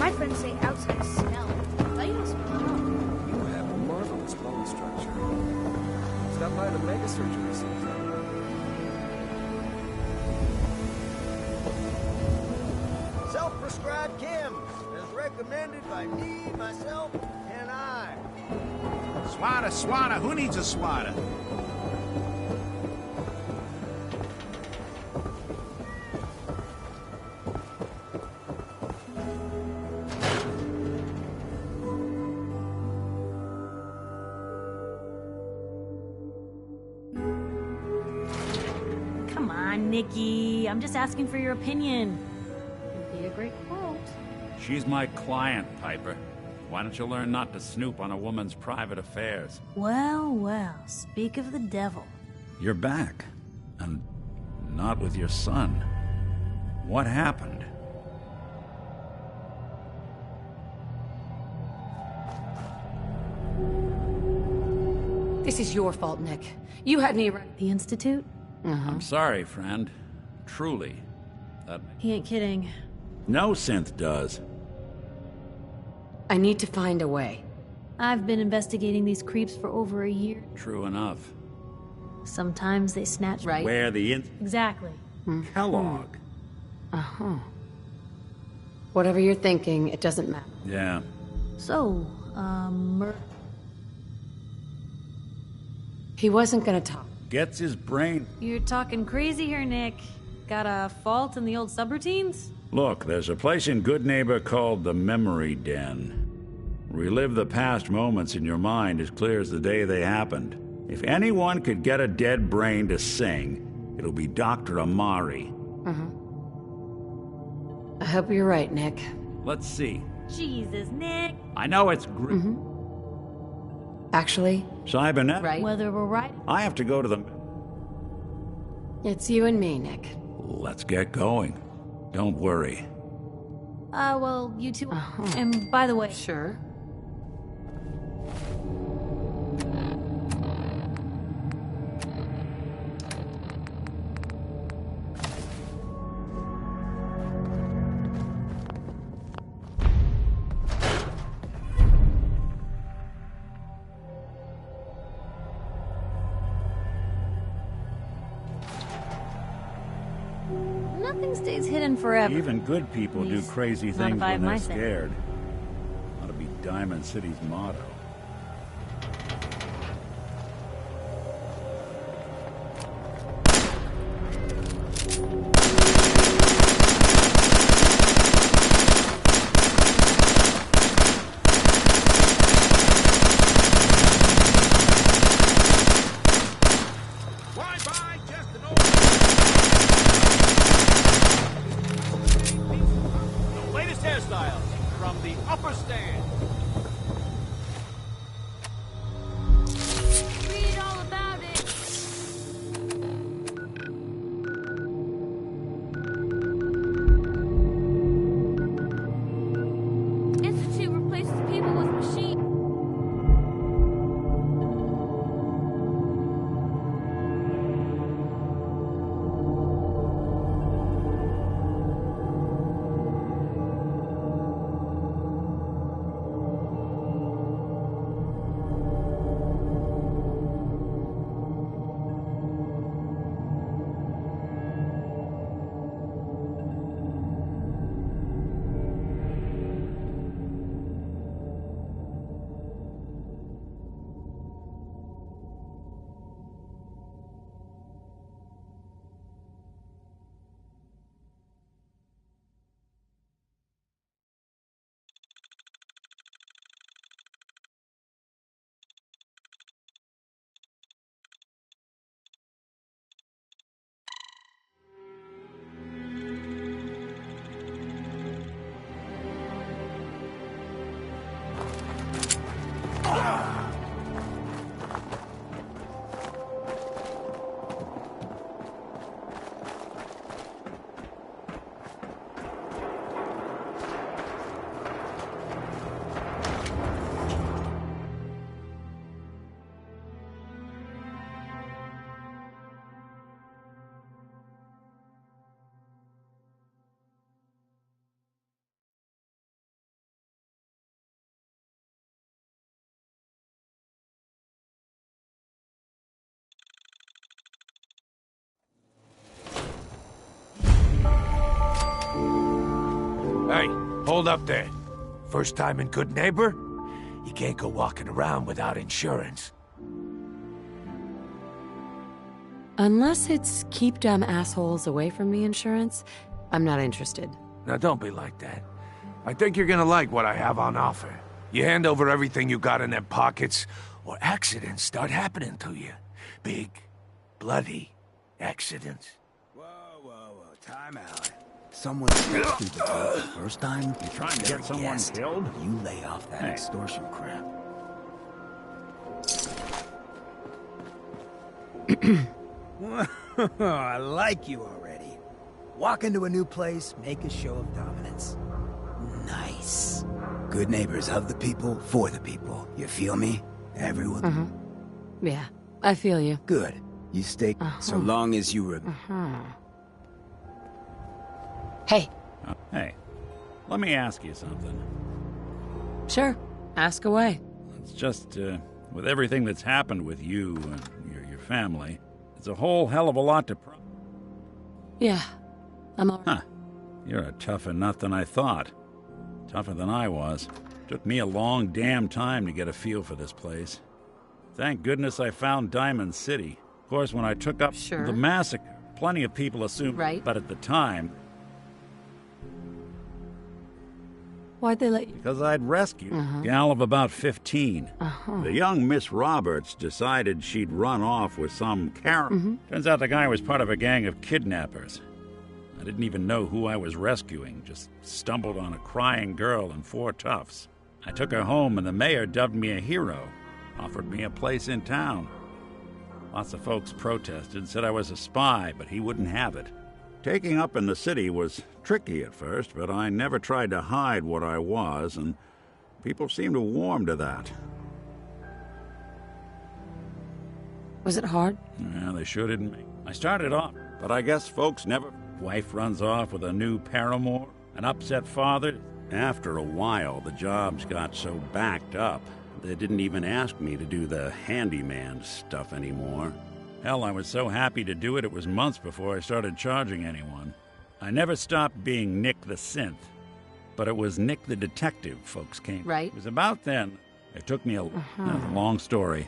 My friends say outside smell. But you don't smell at all. You have a marvelous bone structure. Stop by the mega surgery sometime. Self-prescribed chem, as recommended by me, myself, and I. Swatter. Who needs a swatter? Come on, Nikki. I'm just asking for your opinion. It'd be a great quote. She's my client, Piper. Why don't you learn not to snoop on a woman's private affairs? Well, speak of the devil. You're back. And not with your son. What happened? This is your fault, Nick. You had me right. The Institute? I'm sorry, friend. Truly. He ain't kidding. No synth does. I need to find a way. I've been investigating these creeps for over a year. True enough. Sometimes they snatch... Right. Where the Exactly. Kellogg. Uh-huh. Whatever you're thinking, it doesn't matter. Yeah. So, He wasn't gonna talk. Gets his brain. You're talking crazy here, Nick. Got a fault in the old subroutines? Look, there's a place in Good Neighbor called the Memory Den. Relive the past moments in your mind as clear as the day they happened. If anyone could get a dead brain to sing, it'll be Dr. Amari. I hope you're right, Nick. Let's see. Jesus, Nick. I know it's Actually, Cybernet? right? Whether we're right... I have to go to the... It's you and me, Nick. Let's get going. Don't worry. well, you two... And by the way... Sure. Nothing stays hidden forever. Even good people do Please. crazy Not things if I have when they're my say. scared. Ought to be Diamond City's motto. Read all about it. Institute replaces people with machines. Hey, hold up there. First time in Good Neighbor? You can't go walking around without insurance. Unless it's keep dumb assholes away from me insurance, I'm not interested. Now don't be like that. I think you're gonna like what I have on offer. You hand over everything you got in them pockets, or accidents start happening to you. Big, bloody accidents. Whoa, time out. Someone steps through the door the first time, You trying to get someone killed? you lay off that Hey. extortion crap. I like you already. Walk into a new place, make a show of dominance. Nice. Good neighbors of the people, for the people. You feel me? Everyone. Yeah, I feel you. Good. You stay so long as you Hey, Hey, let me ask you something. sure, ask away. It's just, with everything that's happened with you and your family, it's a whole hell of a lot to Yeah, I'm all right. Huh. You're a tougher nut than I thought. Tougher than I was. Took me a long damn time to get a feel for this place. Thank goodness I found Diamond City. Of course, when I took up Sure. the massacre, plenty of people assumed... Right. But at the time, Why'd they let you? because I'd rescued a gal of about 15. The young Miss Roberts decided she'd run off with some Karen. Turns out the guy was part of a gang of kidnappers. I didn't even know who I was rescuing, just stumbled on a crying girl and 4 toughs. I took her home and the mayor dubbed me a hero, offered me a place in town. Lots of folks protested, said I was a spy, but he wouldn't have it. Taking up in the city was tricky at first, but I never tried to hide what I was, and people seemed to warm to that. Was it hard? Yeah, they sure didn't make. I started off, but I guess folks never... Wife runs off with a new paramour, an upset father. After a while, the jobs got so backed up, they didn't even ask me to do the handyman stuff anymore. Hell, I was so happy to do it, it was months before I started charging anyone. I never stopped being Nick the Synth, but it was Nick the Detective folks came. Right. It was about then. It took me a long story.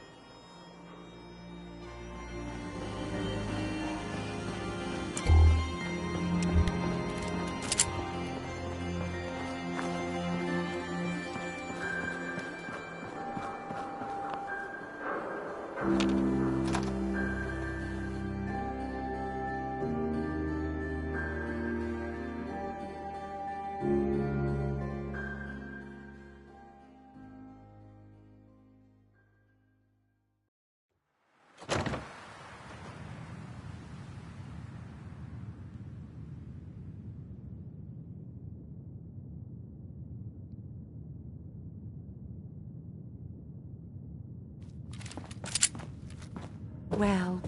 Well,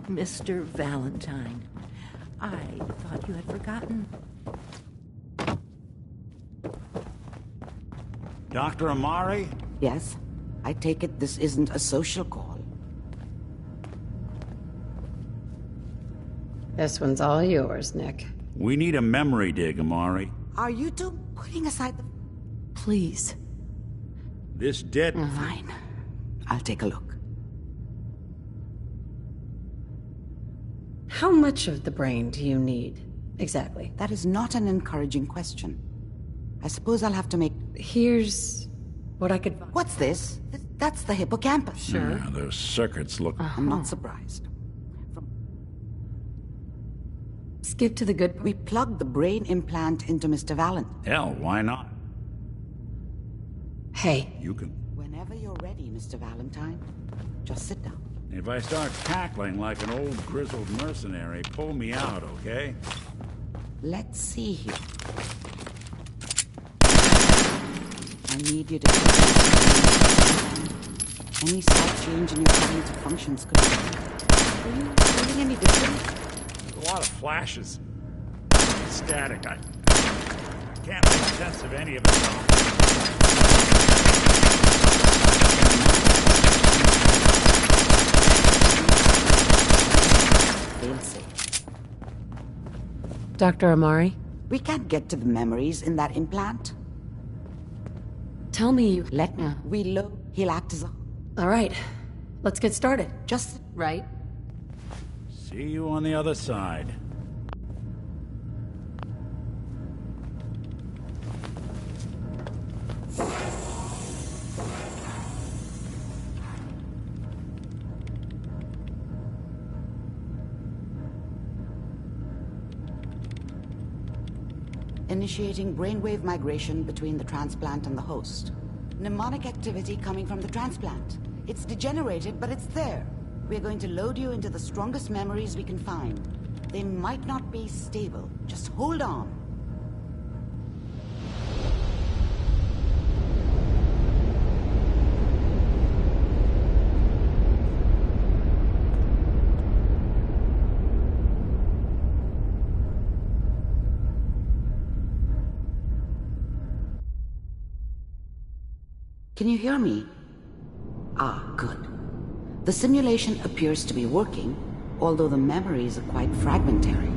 Mr. Valentine. I thought you had forgotten. Dr. Amari? Yes? I take it this isn't a social call. This one's all yours, Nick. We need a memory dig, Amari. Are you two putting aside the... Please. This dead... Fine. I'll take a look. How much of the brain do you need, exactly? That is not an encouraging question. I suppose I'll have to make... Here's what I could... What's this? That's the hippocampus. Sure. Yeah, those circuits look... I'm not surprised. Skip to the good part. We plugged the brain implant into Mr. Valentine. Hell, why not? Hey, You can... Whenever you're ready, Mr. Valentine, just sit down. If I start cackling like an old grizzled mercenary, pull me out, okay? Let's see here. I need you to... Any slight change in your cognitive functions could... Are you feeling any different? A lot of flashes. Static. I can't make sense of any of it. Failsafe. Dr. Amari? We can't get to the memories in that implant. Tell me you... Letna, we load, he'll act as a... All right, let's get started. Just... Right? See you on the other side. Initiating brainwave migration between the transplant and the host. Mnemonic activity coming from the transplant. It's degenerated, but it's there. We're going to load you into the strongest memories we can find. They might not be stable. Just hold on. Can you hear me? Ah, good. The simulation appears to be working, although the memories are quite fragmentary.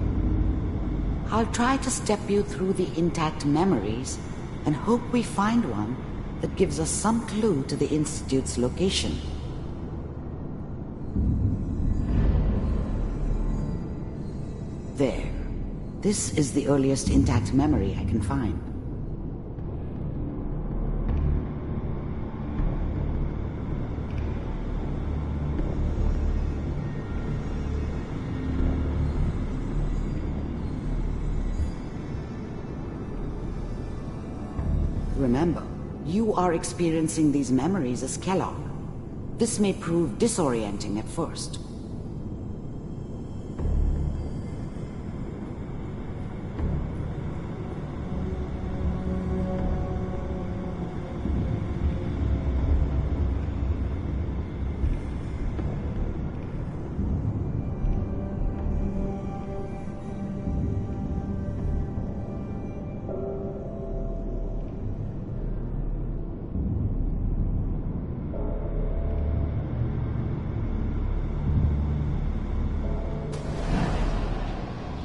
I'll try to step you through the intact memories and hope we find one that gives us some clue to the Institute's location. There. This is the earliest intact memory I can find. Remember, you are experiencing these memories as Kellogg. This may prove disorienting at first.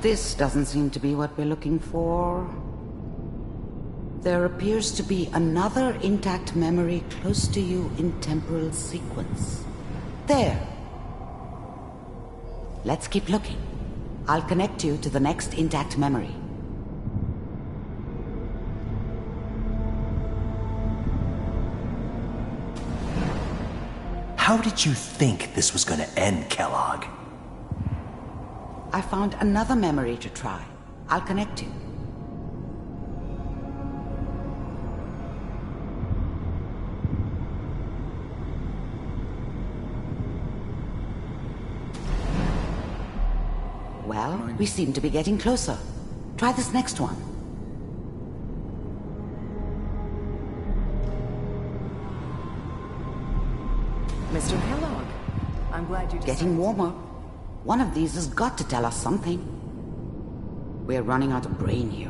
This doesn't seem to be what we're looking for. There appears to be another intact memory close to you in temporal sequence. There. Let's keep looking. I'll connect you to the next intact memory. How did you think this was gonna end, Kellogg? I found another memory to try. I'll connect you. Well, we seem to be getting closer. Try this next one. Mr. Kellogg, I'm glad you Getting warmer. One of these has got to tell us something. We're running out of brain here.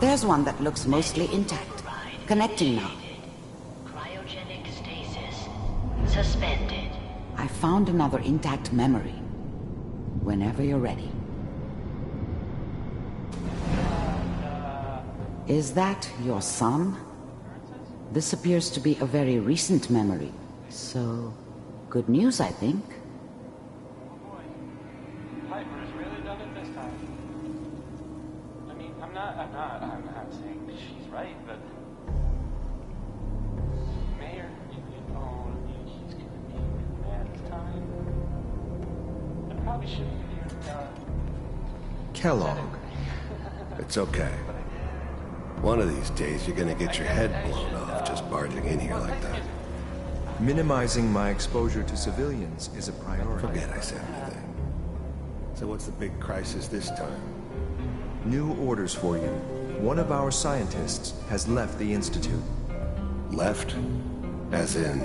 There's one that looks mostly intact. Connecting now. Cryogenic stasis. Suspended. I found another intact memory. Whenever you're ready. Is that your son? This appears to be a very recent memory, so... good news, I think. Oh boy. Piper's really done it this time. I mean, I'm not saying she's right, but... Mayor, he's gonna be mad this time. I probably shouldn't be here, Kellogg. It's okay. One of these days you're gonna get your head blown off just barging in here like that. Minimizing my exposure to civilians is a priority. Forget I said anything. So what's the big crisis this time? New orders for you. One of our scientists has left the Institute. Left? As in?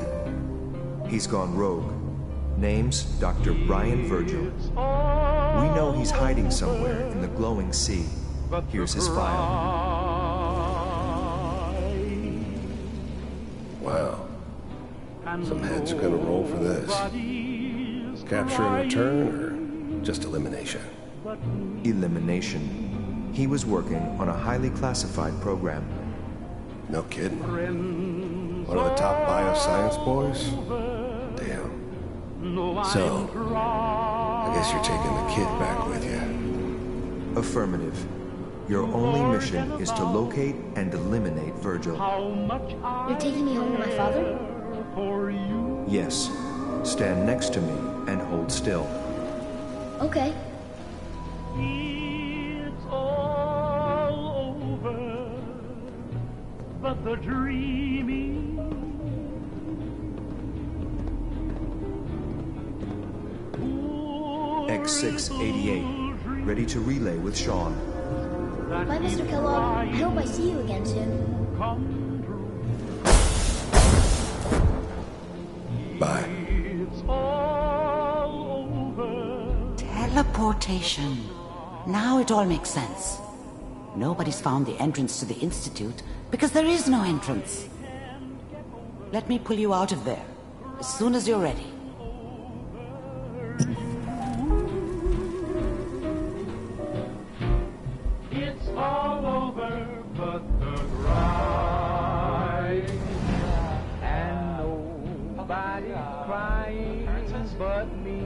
He's gone rogue. Name's Dr. Brian Virgil. We know he's hiding somewhere in the glowing sea. Here's his file. Wow. Some heads are gonna roll for this. Capture and return, or just elimination? elimination. He was working on a highly classified program. No kidding. One of the top bioscience boys? Damn. So, I guess you're taking the kid back with you. Affirmative. Your only mission is to locate and eliminate Virgil. You're taking me home to my father? Yes. Stand next to me and hold still. Okay. It's all over, but the dreaming. X688, ready to relay with Sean. Bye, Mr. Kellogg. I hope I see you again soon. Bye. Teleportation. Now it all makes sense. Nobody's found the entrance to the Institute because there is no entrance. Let me pull you out of there as soon as you're ready. It's all over, but the grind. And nobody's crying but me.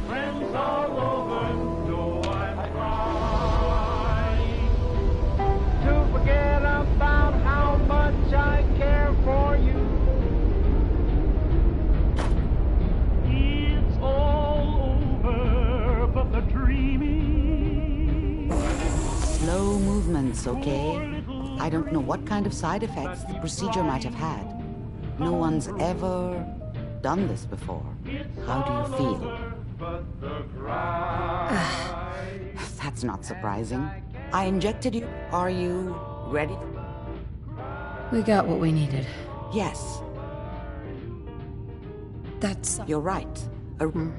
Friends all over, so I'm trying to forget about how much I care for you. It's all over, but the dreaming. Slow movements, okay? I don't know what kind of side effects the procedure might have had. No one's ever done this before. How do you feel? That's not surprising. I injected you. Are you ready? We got what we needed. Yes. That's... You're right.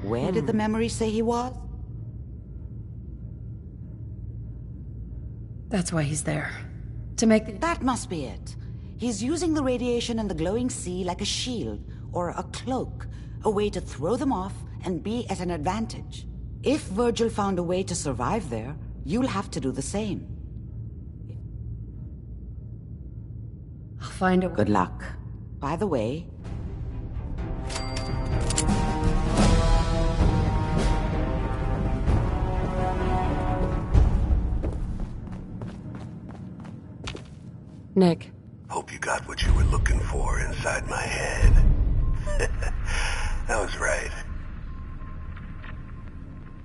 Where did the memory say he was? That's why he's there. To make the... That must be it. He's using the radiation and the glowing sea like a shield or a cloak, a way to throw them off and be at an advantage. If Virgil found a way to survive there, you'll have to do the same. I'll find a... Good luck. By the way... Nick. Hope you got what you were looking for inside my head. That was right.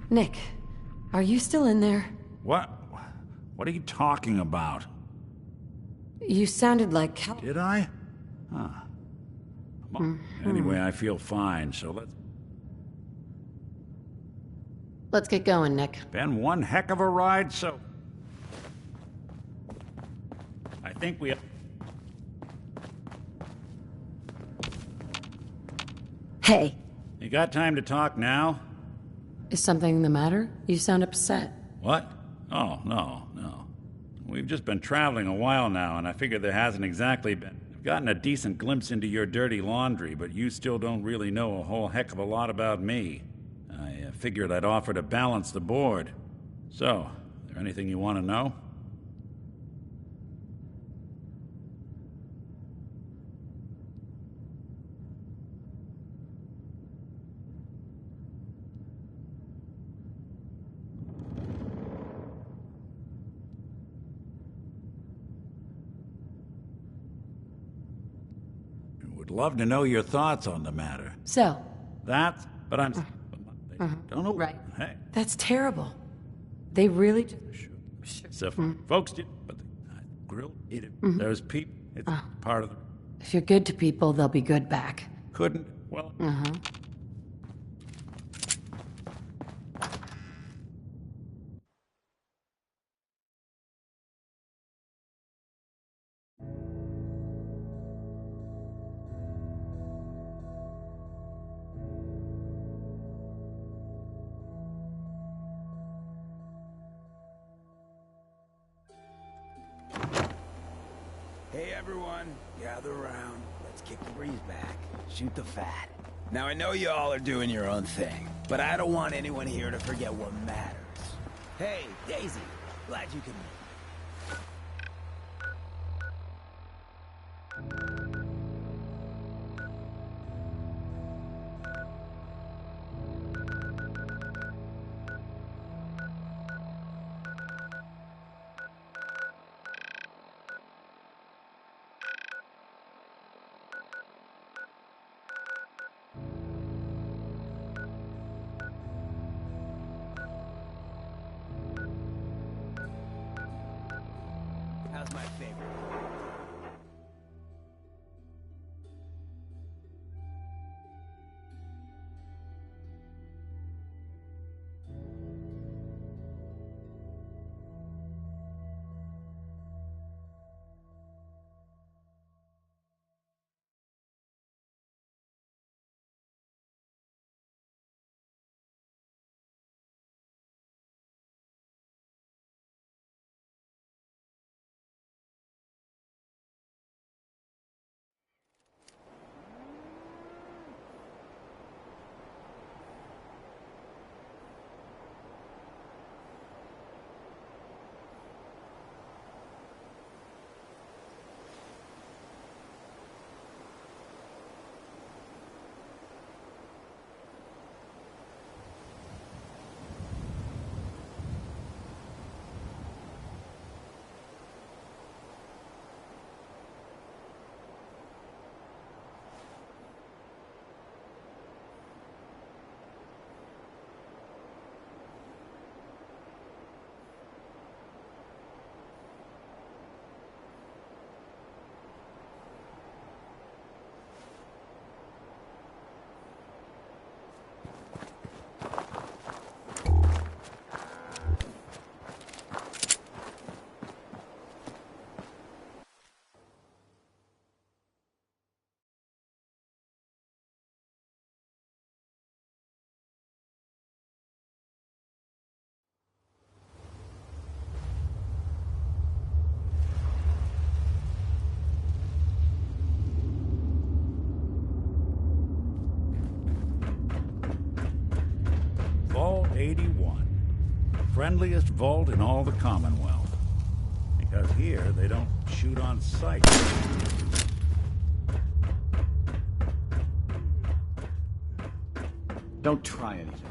Nick, are you still in there? What? What are you talking about? You sounded like... Did I? Huh. Anyway, I feel fine, so let's get going, Nick. Been one heck of a ride, so... I think we... Hey. You got time to talk now? Is something the matter? You sound upset. What? Oh, no. We've just been traveling a while now, and I figure there hasn't exactly been... I've gotten a decent glimpse into your dirty laundry, but you still don't really know a whole heck of a lot about me. I figured I'd offer to balance the board. So, is there anything you want to know? Love to know your thoughts on the matter. So? That, but I'm... Don't know. Right. Hey. That's terrible. They really... So, folks did, but the grill, eat it. There's people. It's part of the... If you're good to people, they'll be good back. Couldn't, well... Hey everyone, gather around. Let's kick the breeze back. Shoot the fat. Now I know you all are doing your own thing, but I don't want anyone here to forget what matters. Hey, Daisy, glad you could make it. How's my favorite? Vault 81. Friendliest vault in all the Commonwealth. Because here, they don't shoot on sight. Don't try anything.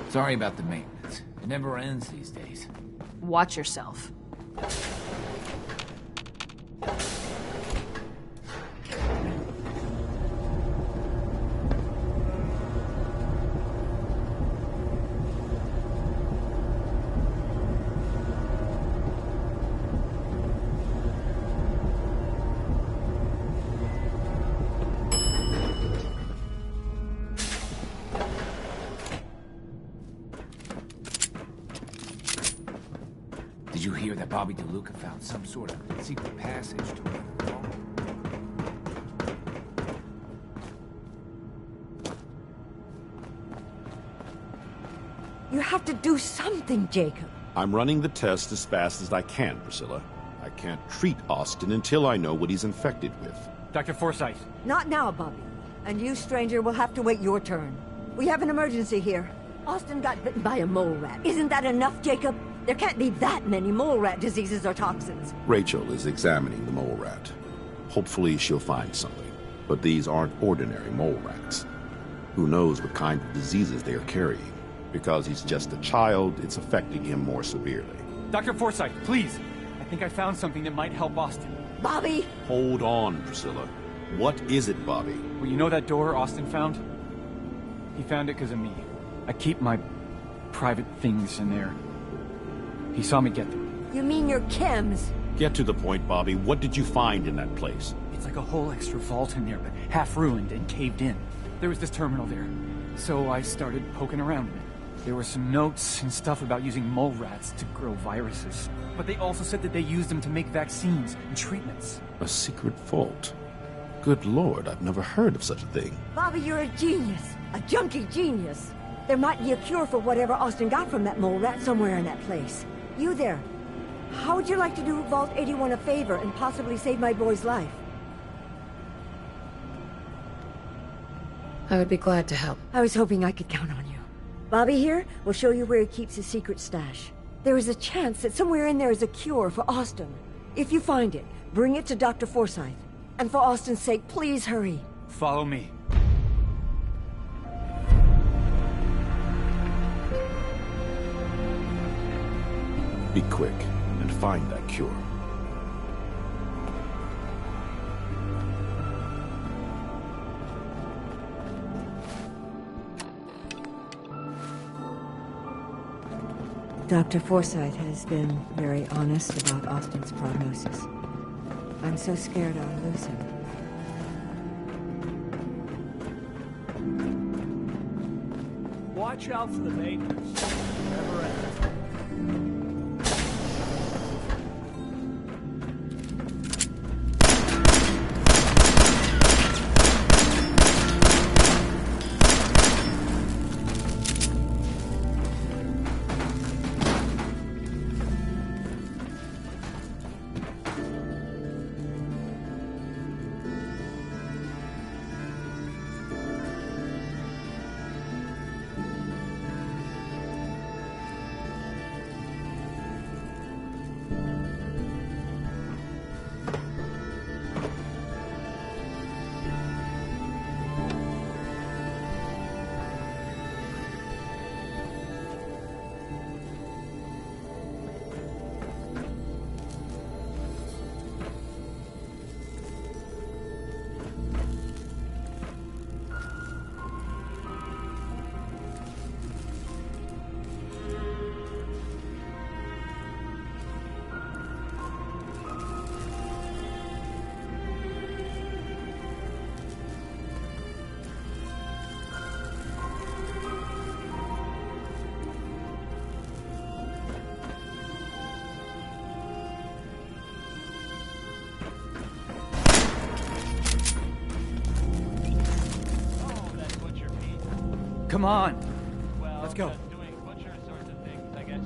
Sorry about the maintenance. It never ends these days. Watch yourself. Did you hear that Bobby DeLuca found some sort of secret passage to another vault? You have to do something, Jacob. I'm running the test as fast as I can, Priscilla. I can't treat Austin until I know what he's infected with. Dr. Forsyth. Not now, Bobby. And you, stranger, will have to wait your turn. We have an emergency here. Austin got bitten by a mole rat. Isn't that enough, Jacob? There can't be that many mole rat diseases or toxins. Rachel is examining the mole rat. Hopefully she'll find something. But these aren't ordinary mole rats. Who knows what kind of diseases they are carrying? Because he's just a child, it's affecting him more severely. Dr. Forsyth, please! I think I found something that might help Austin. Bobby! Hold on, Priscilla. What is it, Bobby? Well, you know that door Austin found? He found it because of me. I keep my private things in there. He saw me get them. You mean your chems? Get to the point, Bobby. What did you find in that place? It's like a whole extra vault in there, but half ruined and caved in. There was this terminal there, so I started poking around in it. There were some notes and stuff about using mole rats to grow viruses. But they also said that they used them to make vaccines and treatments. A secret vault? Good Lord, I've never heard of such a thing. Bobby, you're a genius. A junkie genius. There might be a cure for whatever Austin got from that mole rat somewhere in that place. You there. How would you like to do Vault 81 a favor and possibly save my boy's life? I would be glad to help. I was hoping I could count on you. Bobby here will show you where he keeps his secret stash. There is a chance that somewhere in there is a cure for Austin. If you find it, bring it to Dr. Forsyth. And for Austin's sake, please hurry. Follow me. Be quick and find that cure. Dr. Forsyth has been very honest about Austin's prognosis. I'm so scared I'll lose him. Watch out for the neighbors. Never end. Come on. Well, let's go. Doing butcher sorts of things, I guess.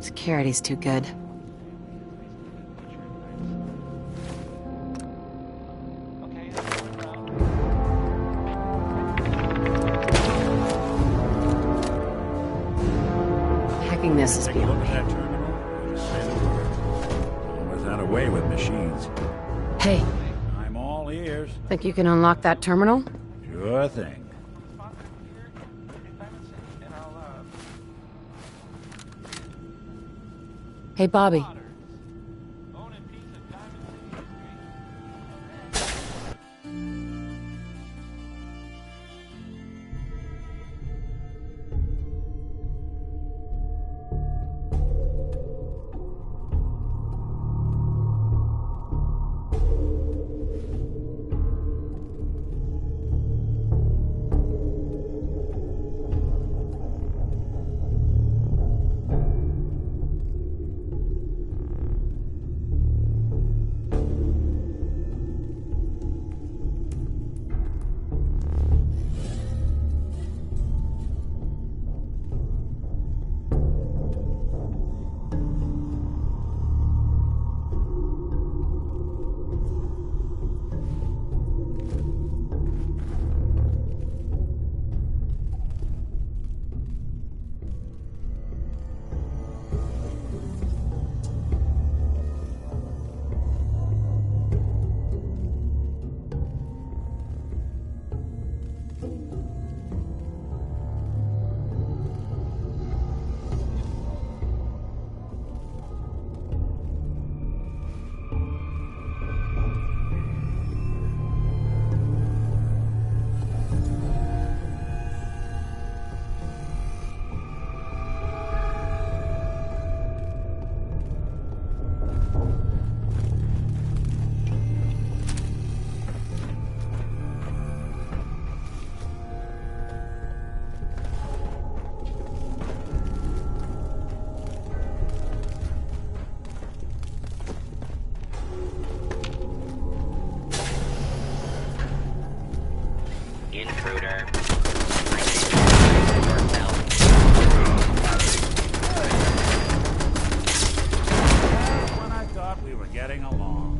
Security's too good. Hacking this is beyond me. Always had a way with machines. Hey. I'm all ears. Think you can unlock that terminal? Sure thing. Hey, Bobby. Intruder. When I thought we were getting along.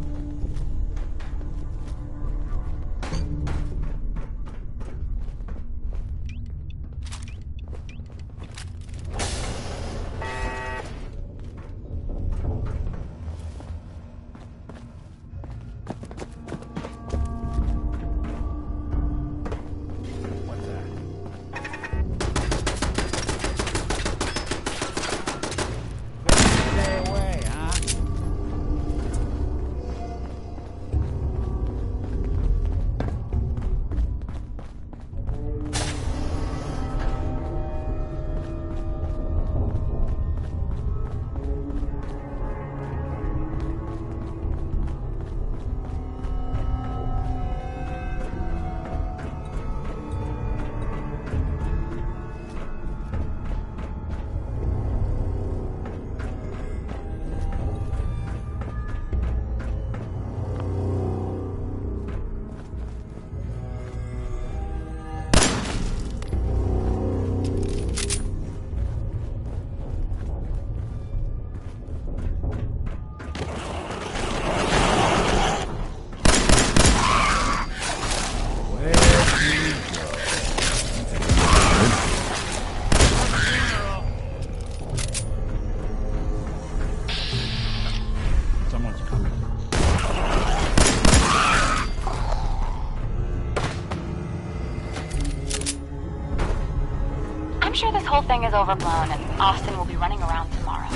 I'm sure this whole thing is overblown, and Austin will be running around tomorrow.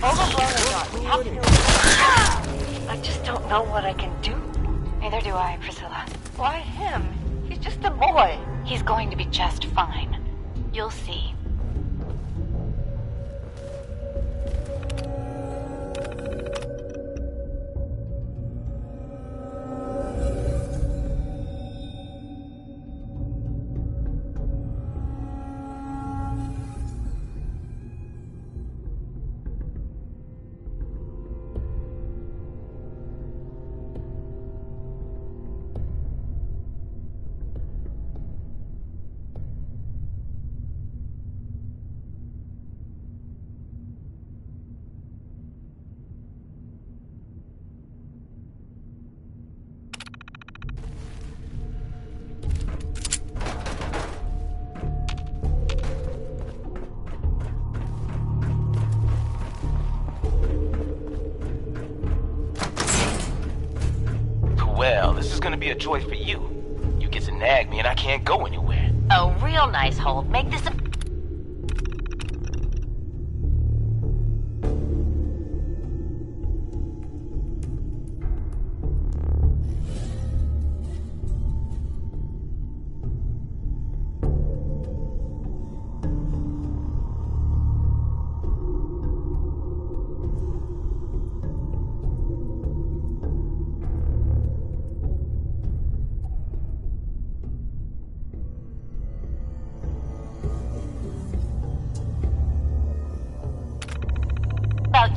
Overblown or not, we have to do it. I just don't know what I can do. Neither do I, Priscilla. Why him? He's just a boy. He's going to be just fine. You'll see. Well, this is gonna be a joy for you. You get to nag me and I can't go anywhere. Oh, real nice, Holt. Make this a...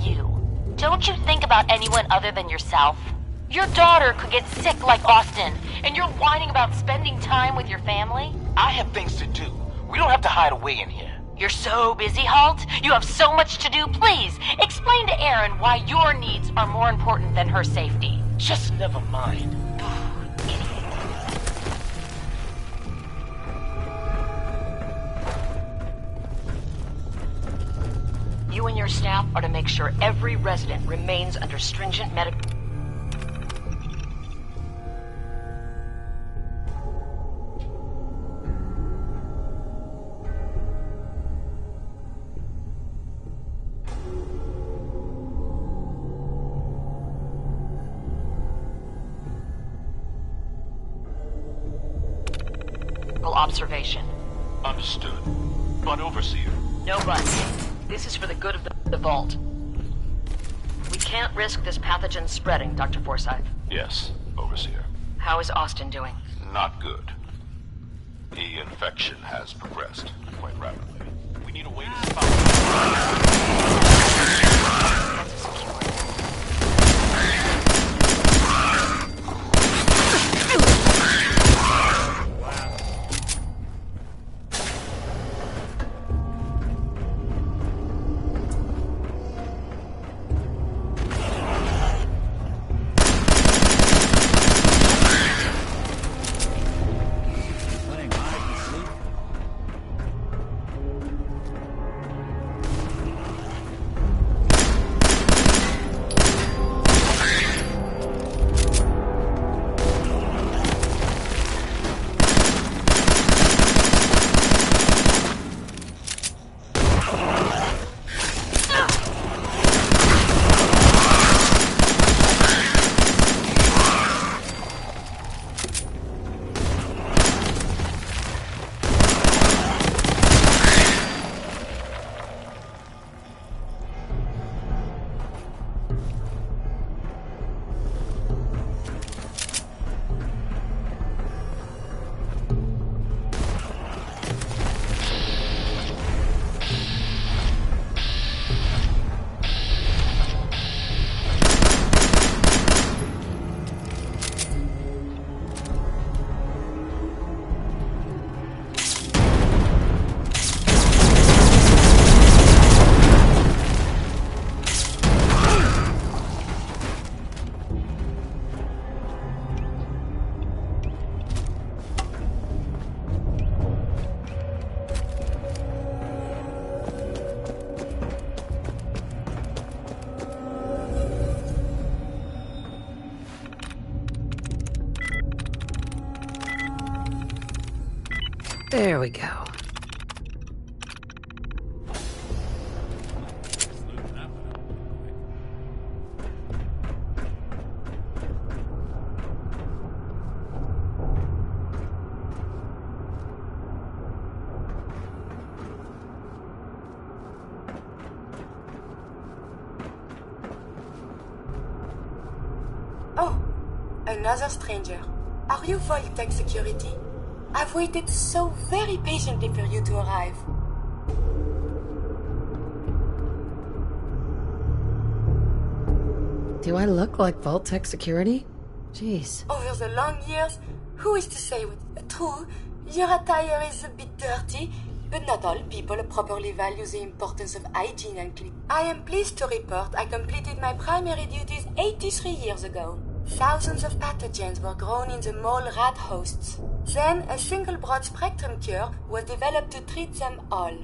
You. Don't you think about anyone other than yourself? Your daughter could get sick like Austin, and you're whining about spending time with your family? I have things to do. We don't have to hide away in here. You're so busy, Halt. You have so much to do. Please, explain to Erin why your needs are more important than her safety. Just never mind. You and your staff are to make sure every resident remains under stringent medical... observation. Understood. But Overseer... No buts. This is for the good of the Vault. We can't risk this pathogen spreading, Dr. Forsyth. Yes, Overseer. How is Austin doing? Not good. The infection has progressed quite rapidly. We need a way to stop it. There we go. another stranger. Are you Vault-Tec security? I've waited so very patiently for you to arrive. Do I look like Vault-Tec security? Jeez. Over the long years, who is to say with true, your attire is a bit dirty, but not all people properly value the importance of hygiene and clean. I am pleased to report I completed my primary duties 83 years ago. Thousands of pathogens were grown in the mole rat hosts. Then a single broad-spectrum cure was developed to treat them all.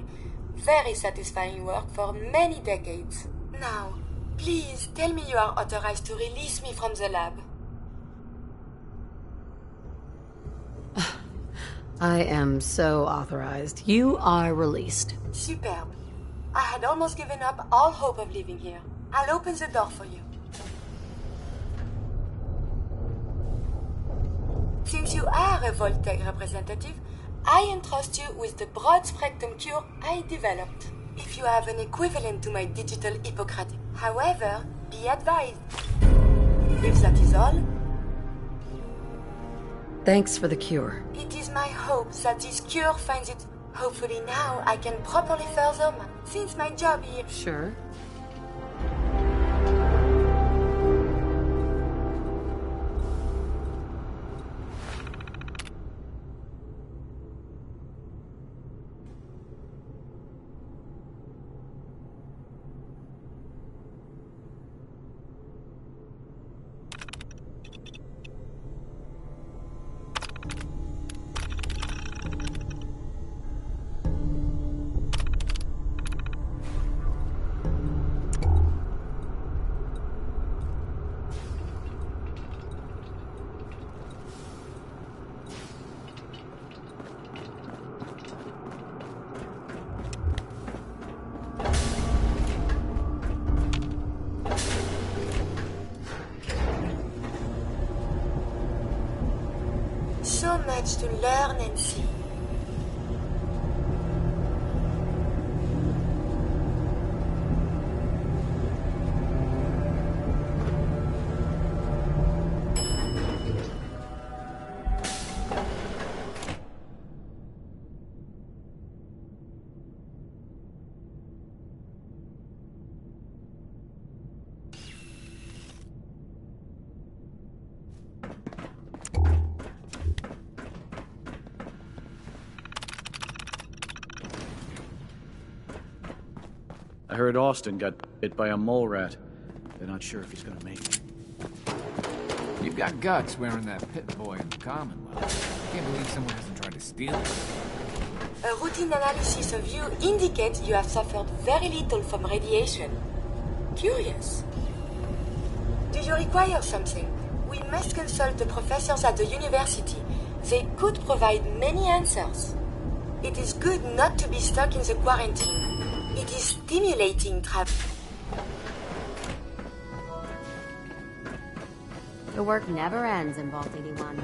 Very satisfying work for many decades. Now, please tell me you are authorized to release me from the lab. I am so authorized. You are released. Superb. I had almost given up all hope of leaving here. I'll open the door for you. Since you are a Vault-Tec representative, I entrust you with the broad-spectrum cure I developed. If you have an equivalent to my digital Hippocratic. However, be advised. If that is all, thanks for the cure. it is my hope that this cure finds it. Hopefully now I can properly further since my job here. Sure. So much to learn and see. I heard Austin got bit by a mole rat. They're not sure if he's gonna make it. You've got guts wearing that pit boy in the Commonwealth. I can't believe someone hasn't tried to steal it. A routine analysis of you indicates you have suffered very little from radiation. Curious. Do you require something? We must consult the professors at the university. They could provide many answers. It is good not to be stuck in the quarantine. It is stimulating travel. The work never ends in Vault 81.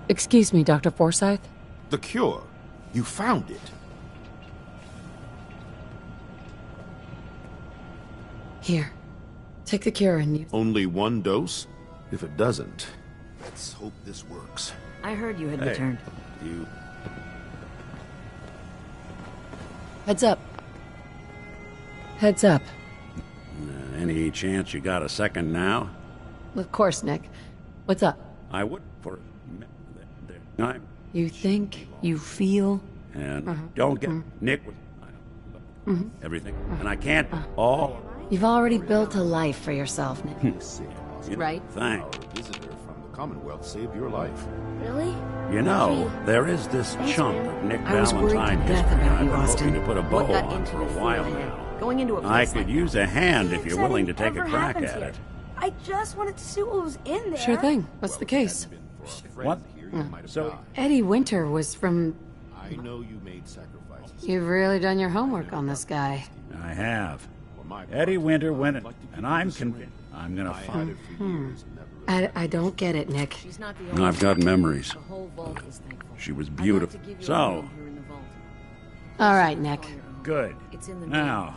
Excuse me, Dr. Forsyth? The cure. You found it. Here. Take the cure and use... Only one dose? If it doesn't, let's hope this works. I heard you had returned. You... Heads up. Heads up. Any chance you got a second now? Of course, Nick. What's up? I would for time. You think? You feel? And don't get Nick with everything. And I can't all. You've already built a life for yourself, Nick. Right? Thanks. Our visitor from the Commonwealth saved your life. Really? You know, there is this chunk of Nick I was worried to Valentine death history about I've you, been Austin. hoping to put a bow What got on into for a you while flew ahead. now. Going into a I place could like use a hand if you're willing to take a Ever crack happens at here. it. I just wanted to see what was in there. Sure thing. What's the case? What? So Eddie Winter was from... I know you made sacrifices. You've really done your homework on this guy. I have. my part, Eddie Winter went, I'd like to keep and I'm this convinced ring. I'm gonna I find had it. it for years and never I don't get it, Nick. She's not the only I've got one. memories. The whole vault is thankful. She was I'd like to beautiful. give you a So, room here in the vault. All right, Nick. good. It's in the Now,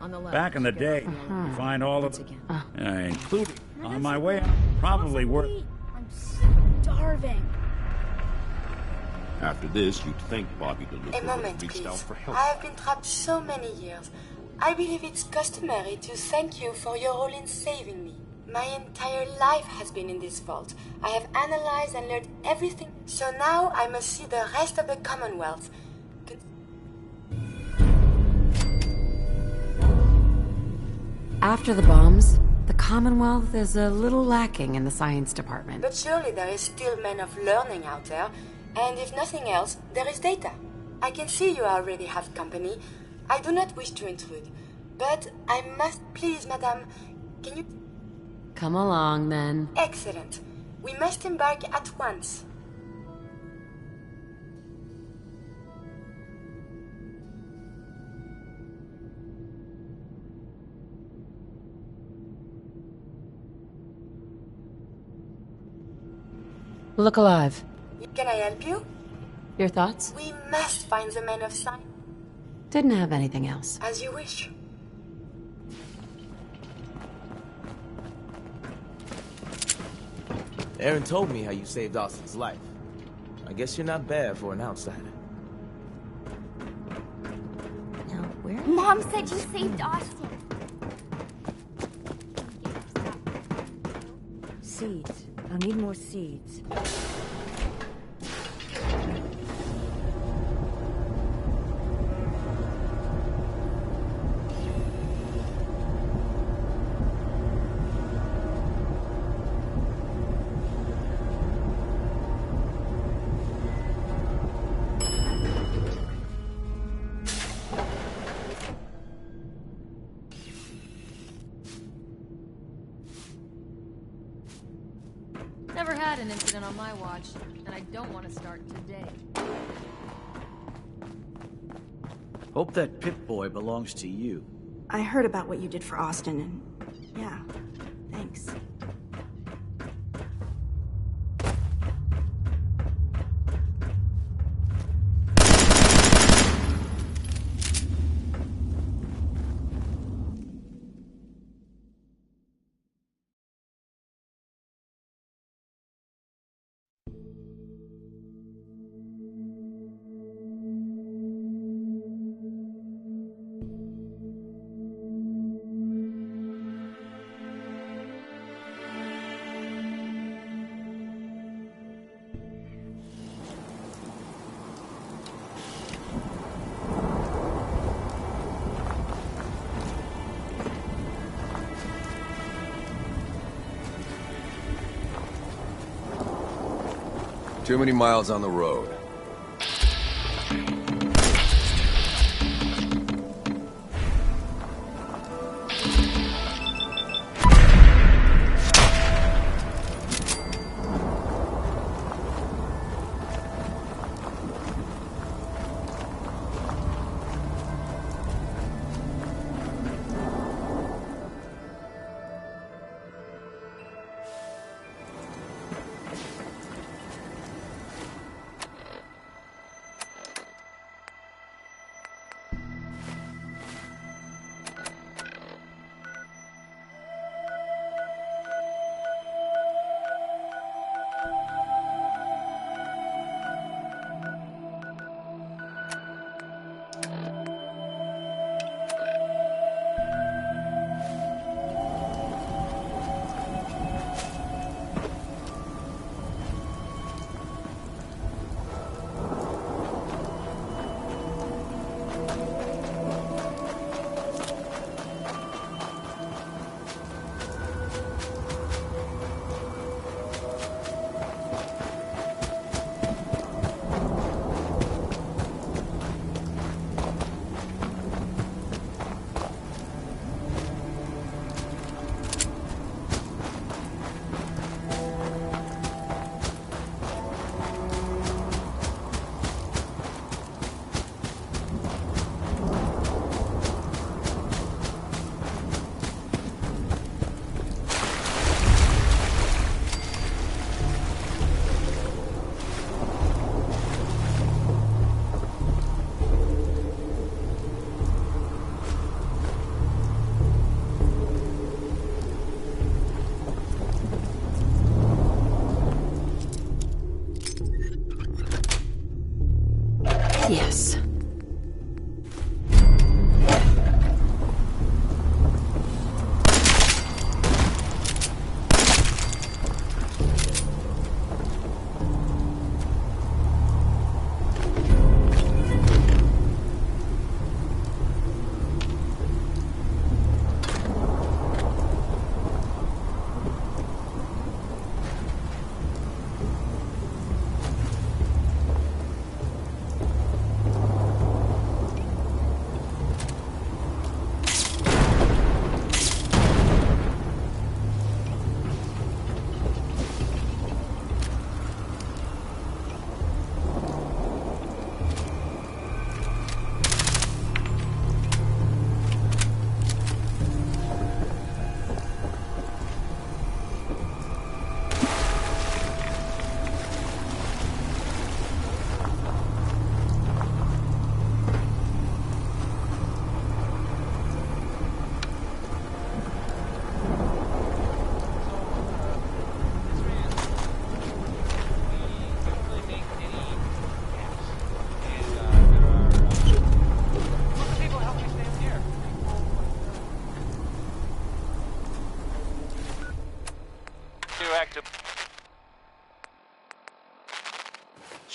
on the left. back in the Get day, off the elevator. you find all of Once them, again. including on my way out. Probably worth. I'm starving. After this, you'd think Bobby A DeLuca would moment, have reached out please. for help. I have been trapped so many years. I believe it's customary to thank you for your role in saving me. My entire life has been in this vault. I have analyzed and learned everything. So now I must see the rest of the Commonwealth. After the bombs, the Commonwealth is a little lacking in the science department. But surely there is still men of learning out there. And if nothing else, there is data. I can see you already have company. I do not wish to intrude. But I must please, madame. Can you... Come along, then. Excellent. We must embark at once. Look alive. Can I help you? Your thoughts? We must find the men of science. Didn't have anything else. As you wish. Aaron told me how you saved Austin's life. I guess you're not bad for an outsider. Now, where? Mom said you saved Austin. Seeds. I'll need more seeds. Never had an incident on my watch, and I don't want to start today. Hope that pit boy belongs to you. I heard about what you did for Austin, and yeah, thanks. Too many miles on the road.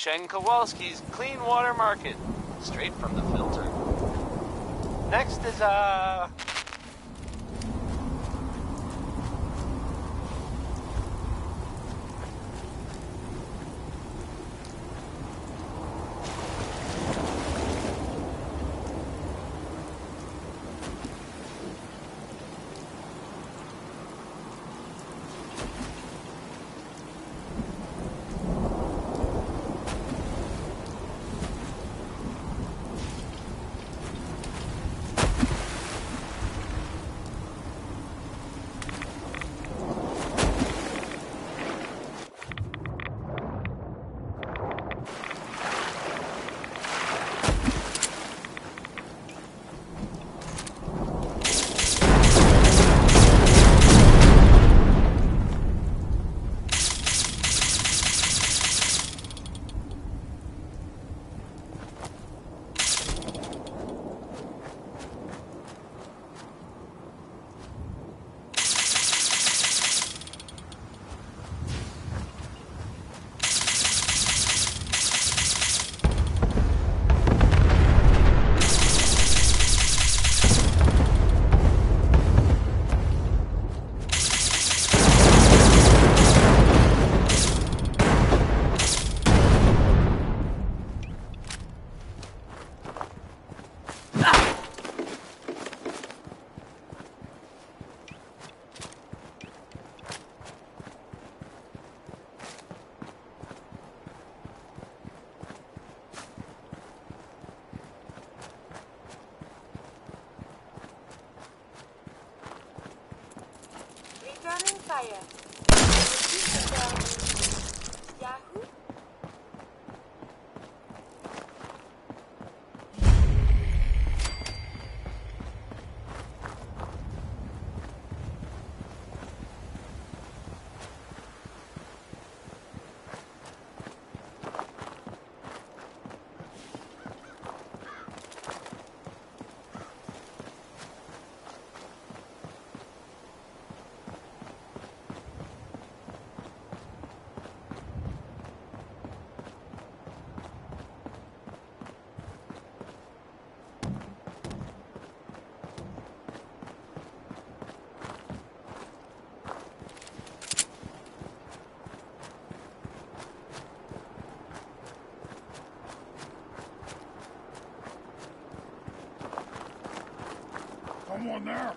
Chen Kowalski's Clean Water Market. Straight from the filter. Next is, Returning fire. Yahoo? Someone there?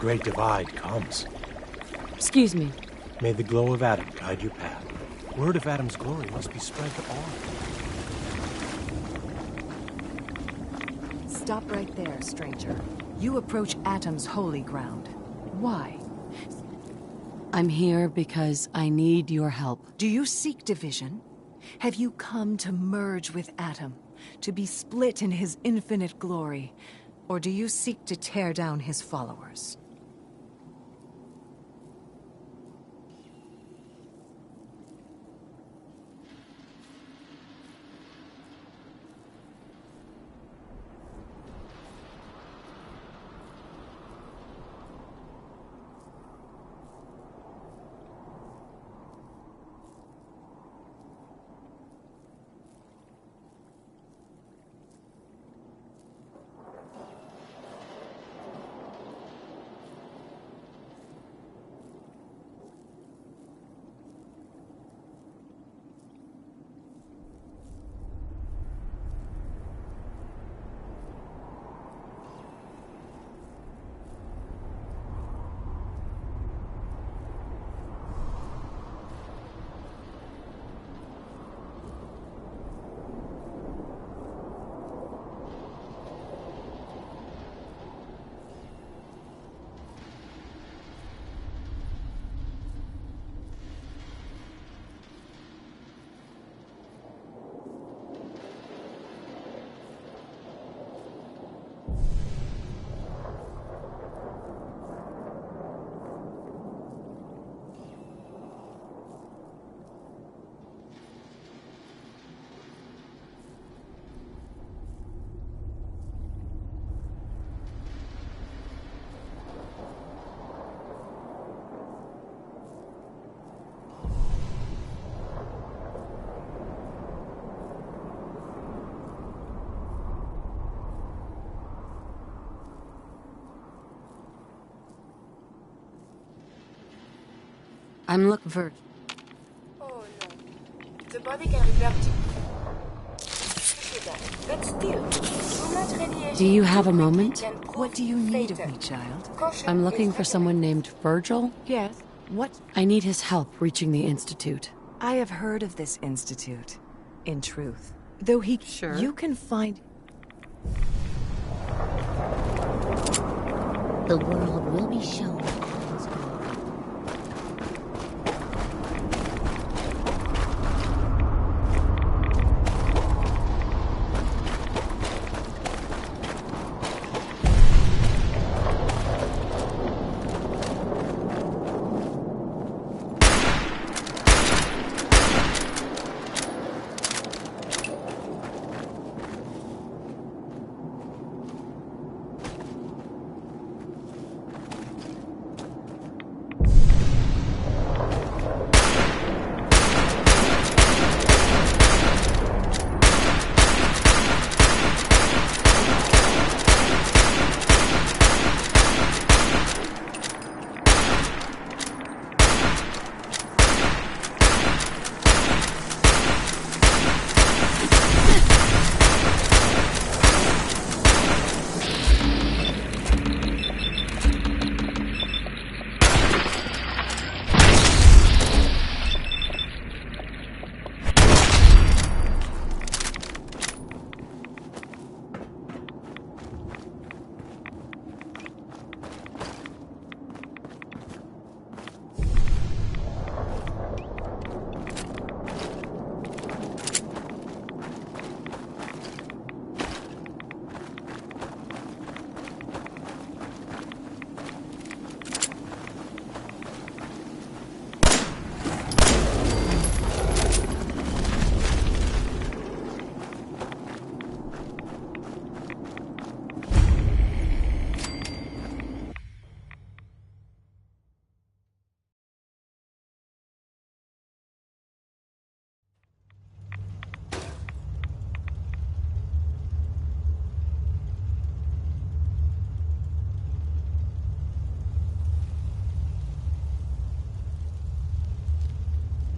great divide comes. Excuse me. May the glow of Adam guide your path. Word of Adam's glory must be spread to all. Stop right there, stranger. You approach Atom's holy ground. Why? I'm here because I need your help. Do you seek division? Have you come to merge with Atom, to be split in his infinite glory? Or do you seek to tear down his followers? I'm looking for... Oh no. The body can revert to... But still, too much radiation... Do you have a moment? What do you need of me, child? I'm looking for someone named Virgil. Yes. What? I need his help reaching the Institute. I have heard of this institute, in truth. Though he... Sure. You can find... The world will be shown.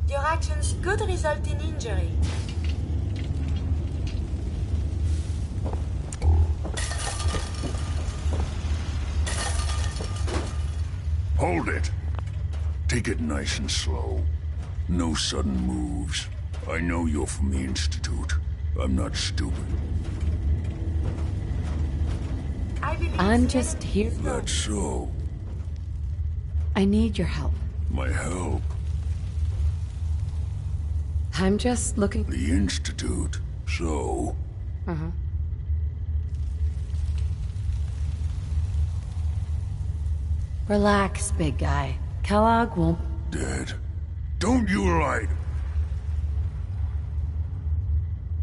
Your actions could result in injury. Hold it. Take it nice and slow. No sudden moves. I know you're from the Institute. I'm not stupid. I'm just here. That's so. I need your help. My help? I'm just looking... The Institute. So? Uh-huh. Relax, big guy. Kellogg won't... Dead? Don't you lie!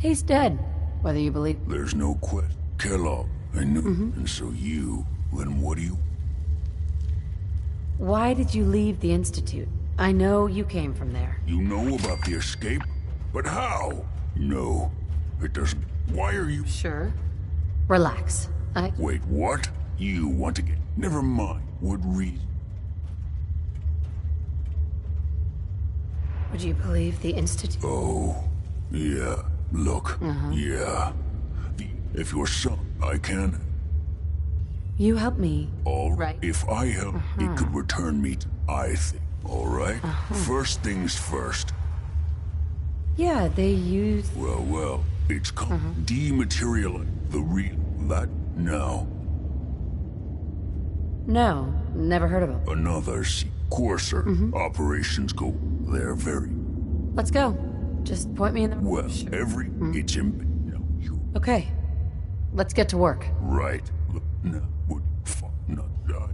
He's dead, whether you believe... There's no question. Kellogg, I knew. And so you, then what do you... Why did you leave the Institute? I know you came from there. You know about the escape? But how? No, it doesn't. Why are you... Sure. Relax. Wait, what? You want to get... Never mind. What reason? Would you believe the Institute? Oh, yeah. Look, yeah. If you're son, I can... You help me. All right. If I help, it could return me to... I think. All right? First things first. Yeah, they use... Well, it's called dematerializing the real... That... now. No, never heard of them. Another Courser. Operations go... They're very... Let's go. Just point me in the... Well, it's in... No, you... Okay. Let's get to work. Right. No, would fuck not die.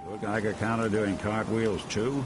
You look like a counter doing cartwheels, too?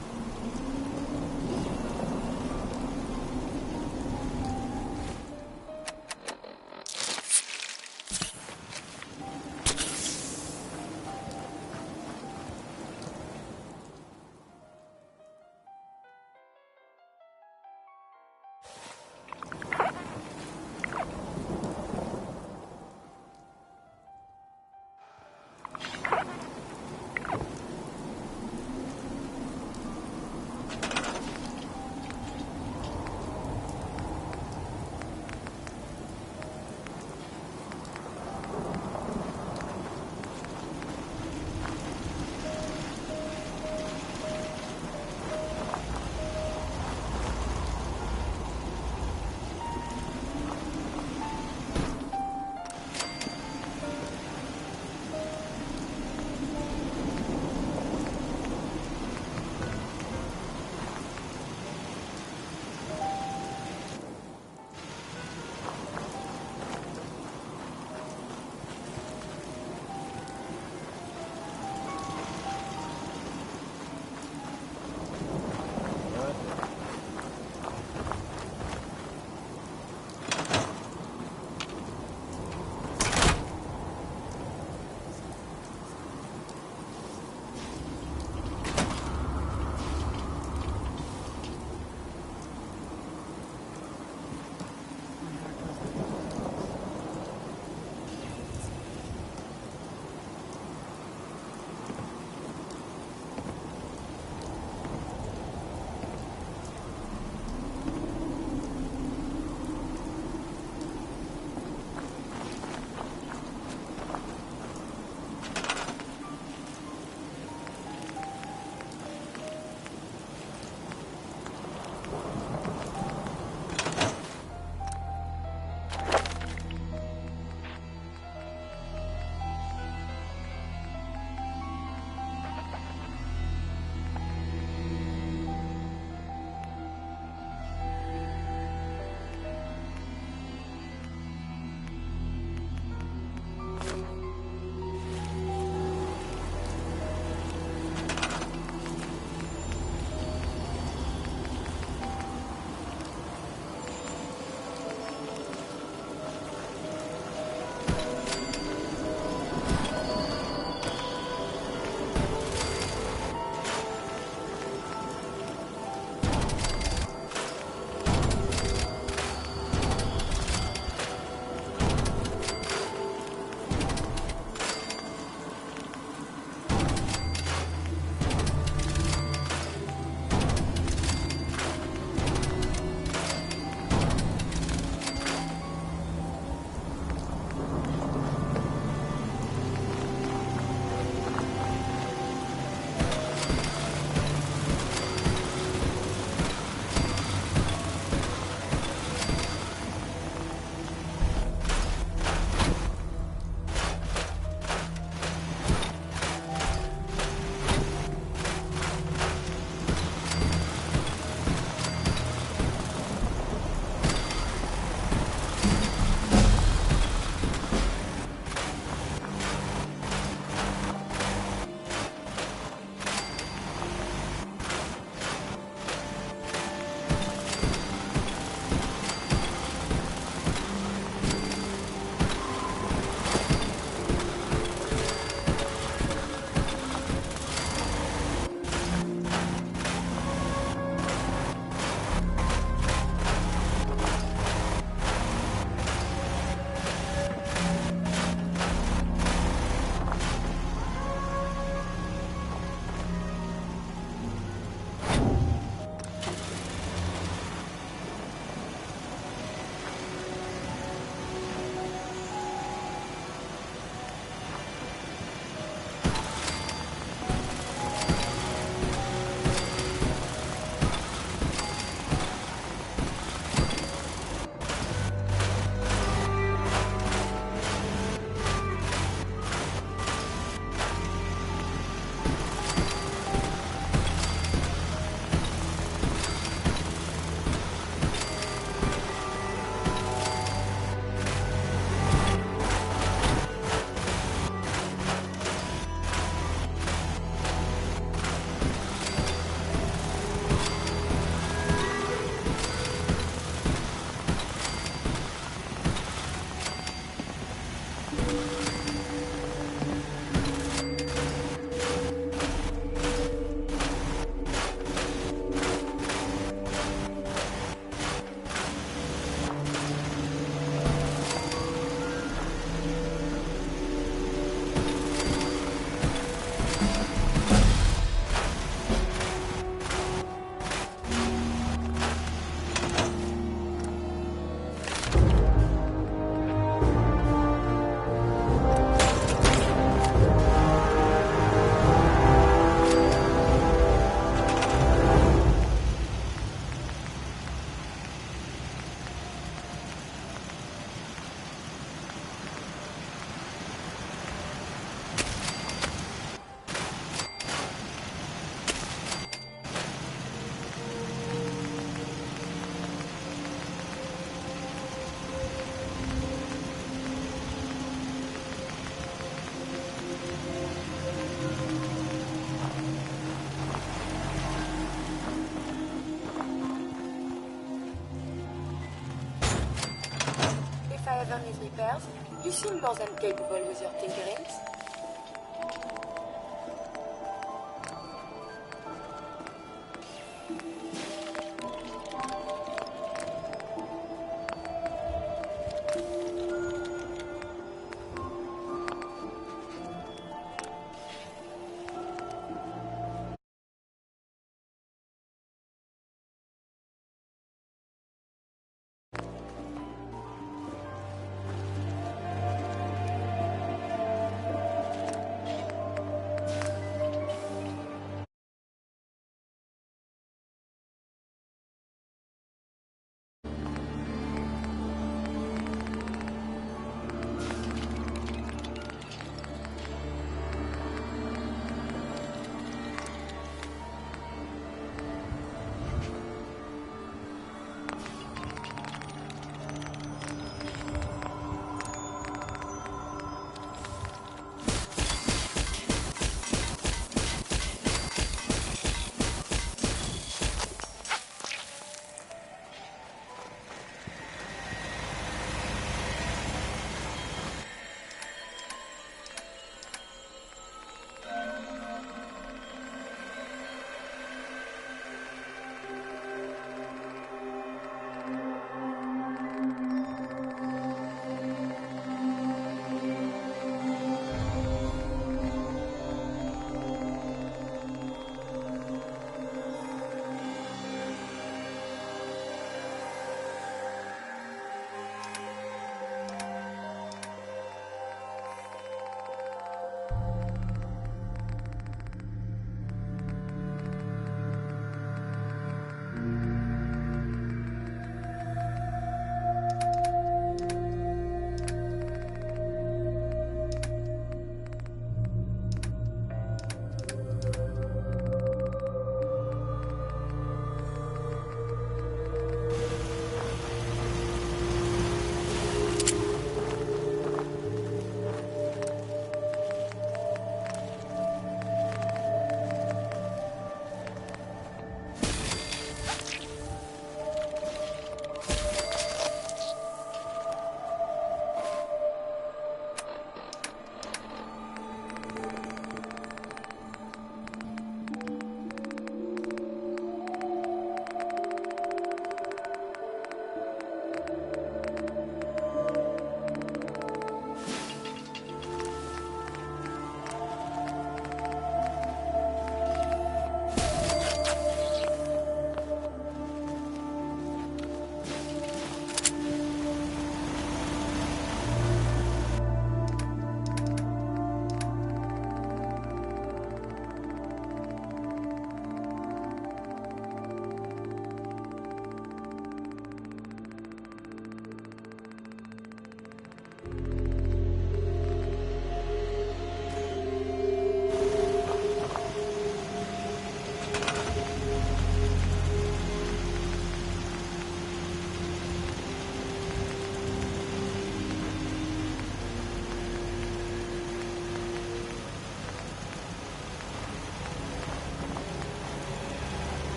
needs repairs. You seem more than capable with your tinkerings.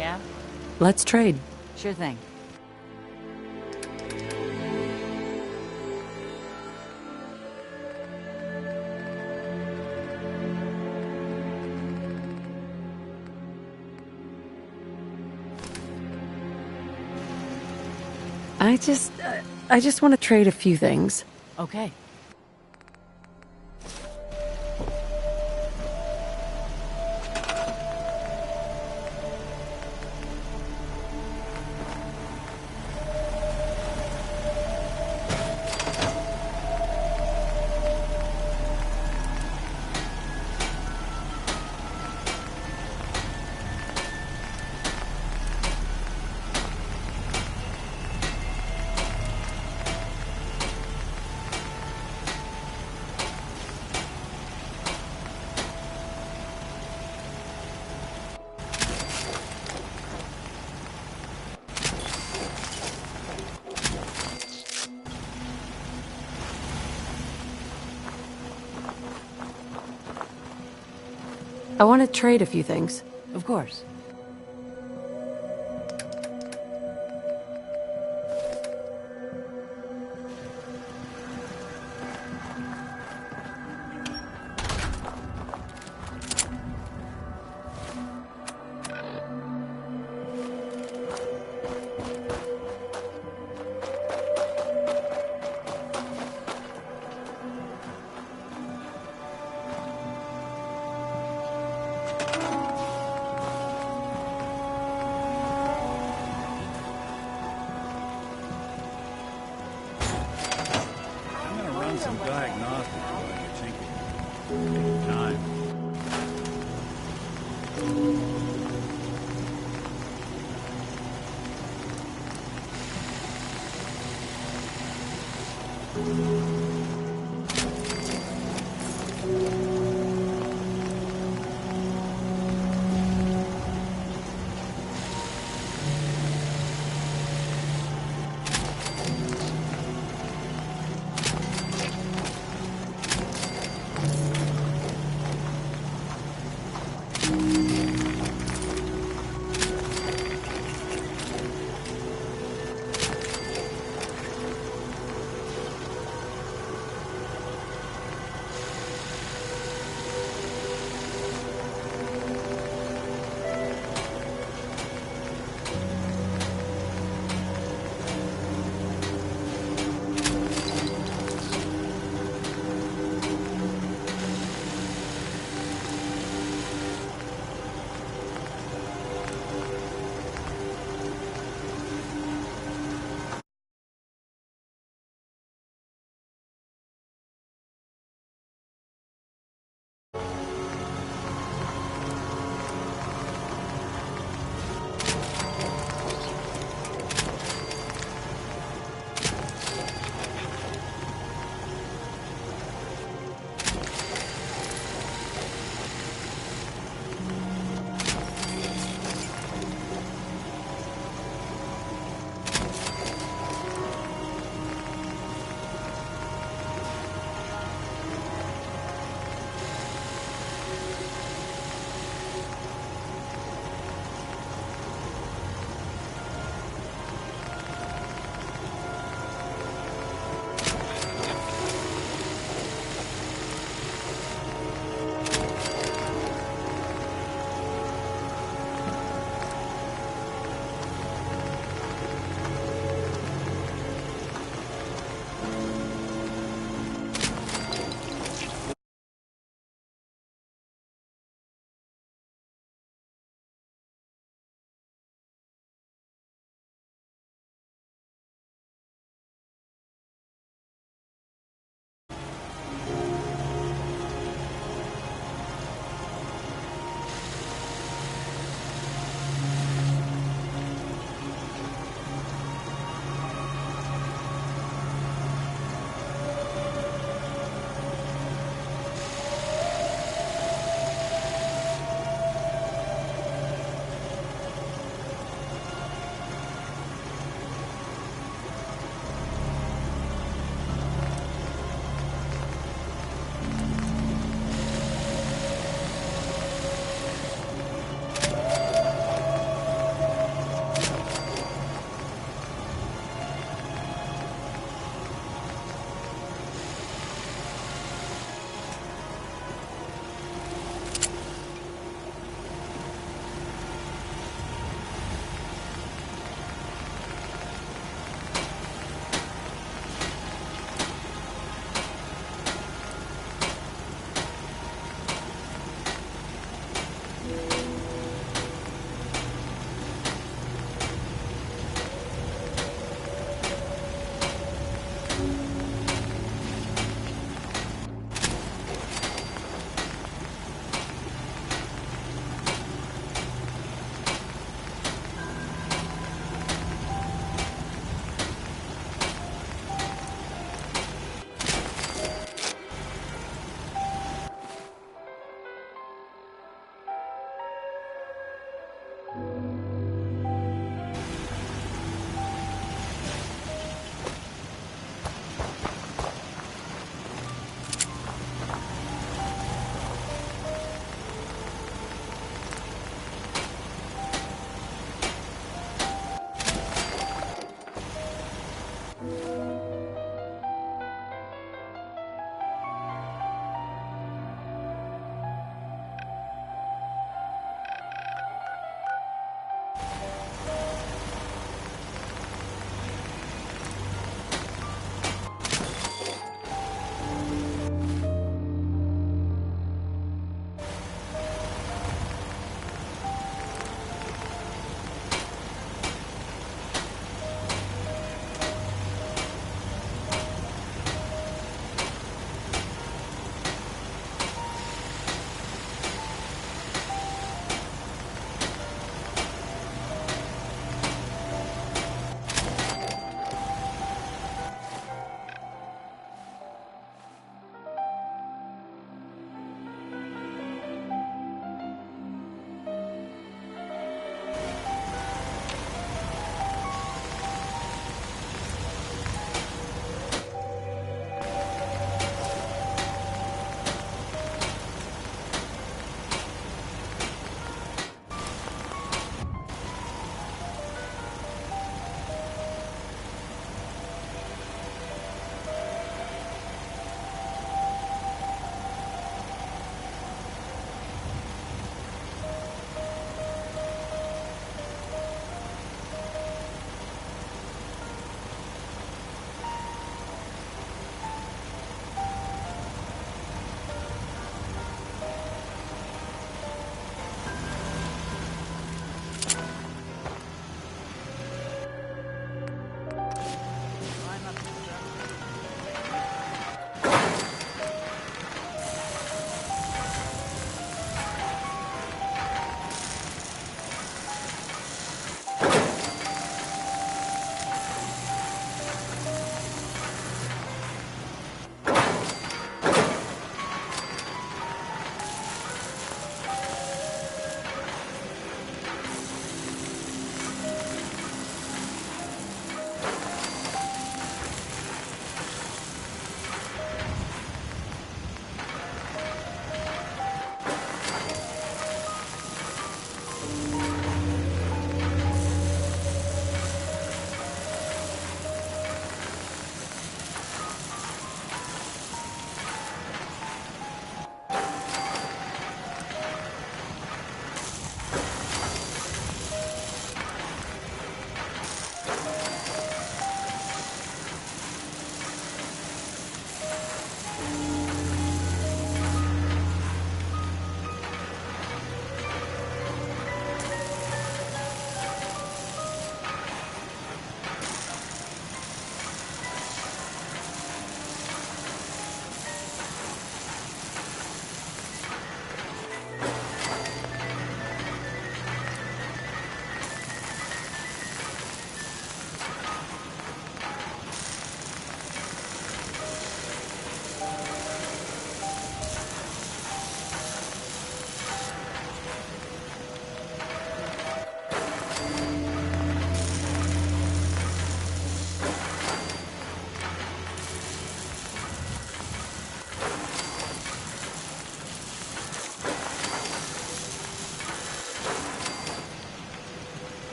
Yeah? Let's trade. Sure thing. I just want to trade a few things. Okay. I want to trade a few things. Of course.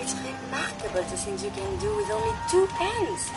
It's remarkable the things you can do with only 2 hands.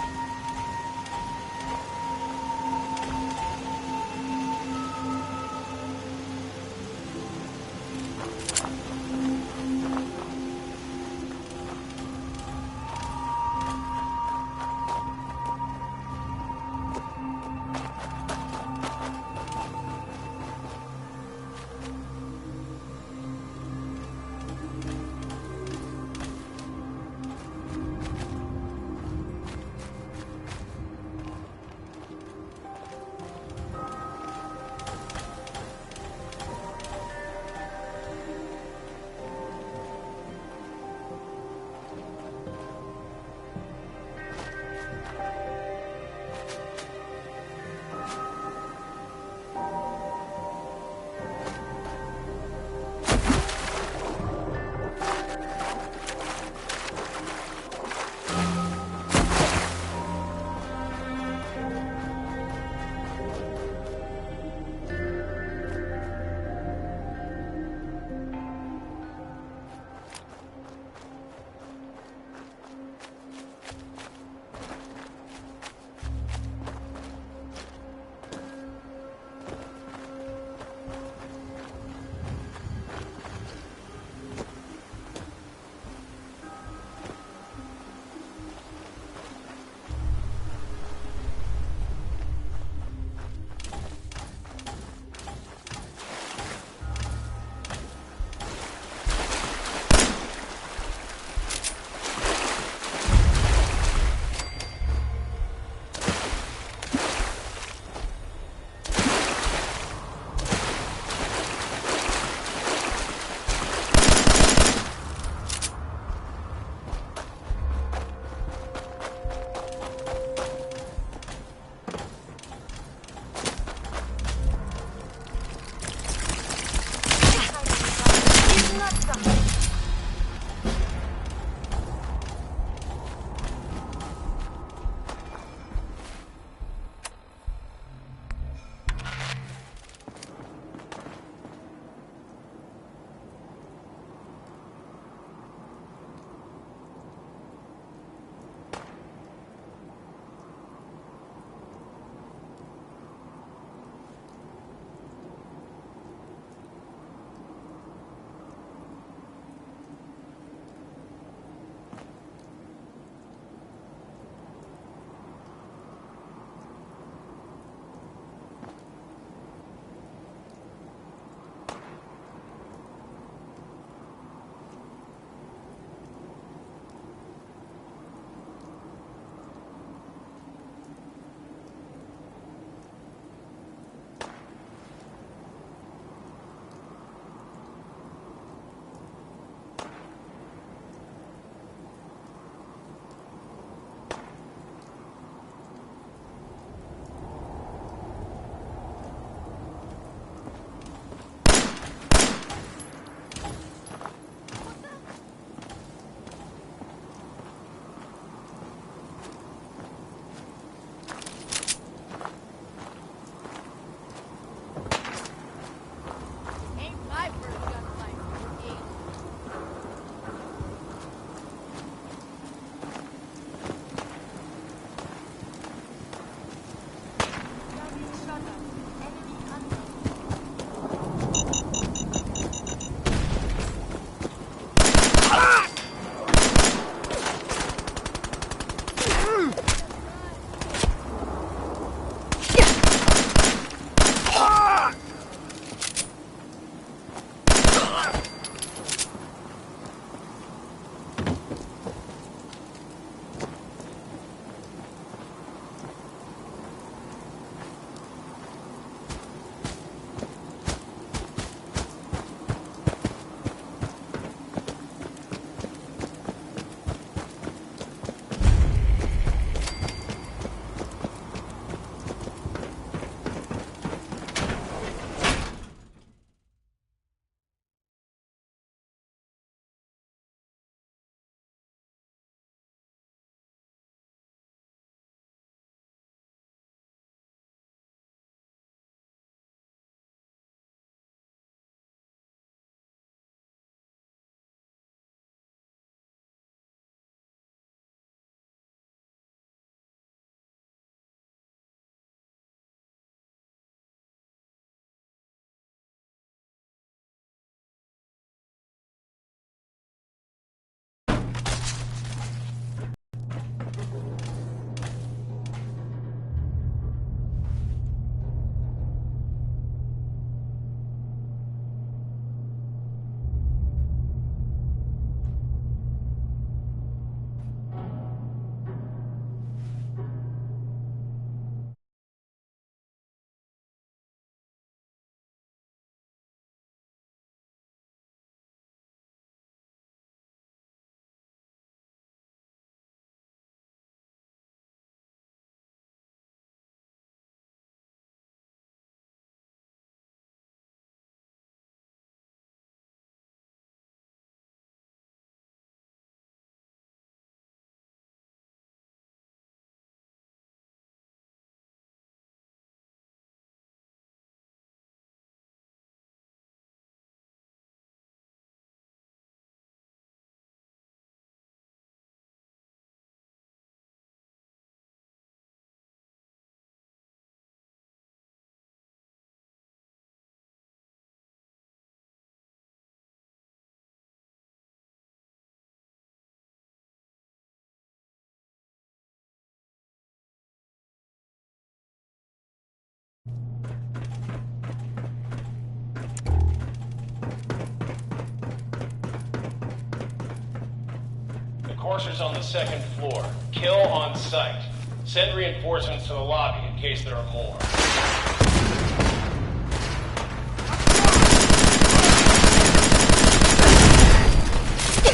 Courser's on the second floor. Kill on sight. Send reinforcements to the lobby in case there are more.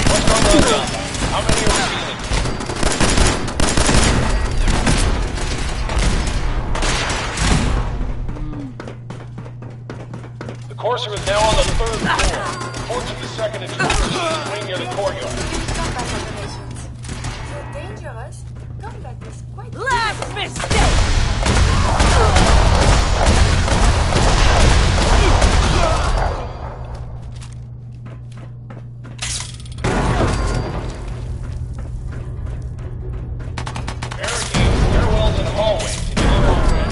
What's going on down there? How many are we dealing with? The Courser is now on the third floor. Reports of the second and fourth wing near the courtyard. They're dangerous. Combat is quite... Last mistake! Barricades, stairwells, and hallways to get in on them.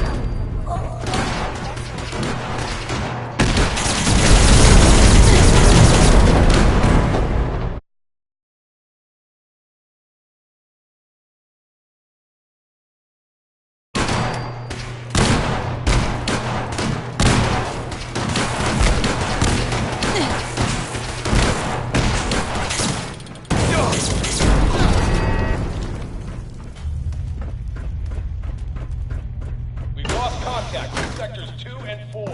We've lost contact with sectors 2 and 4.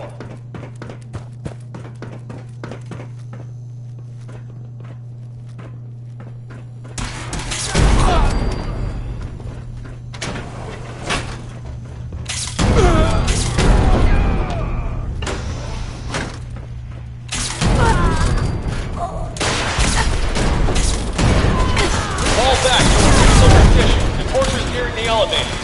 Fall back to a reasonable position. The Courser's nearing the elevator.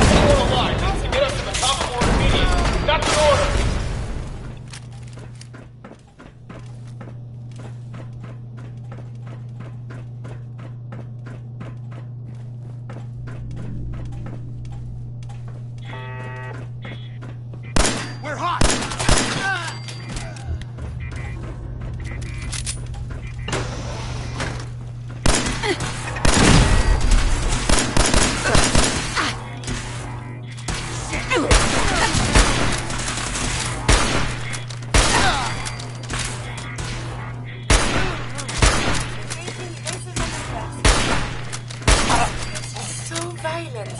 Anyone alive needs to get up to the top floor immediately. That's an order. We're hot! So violent.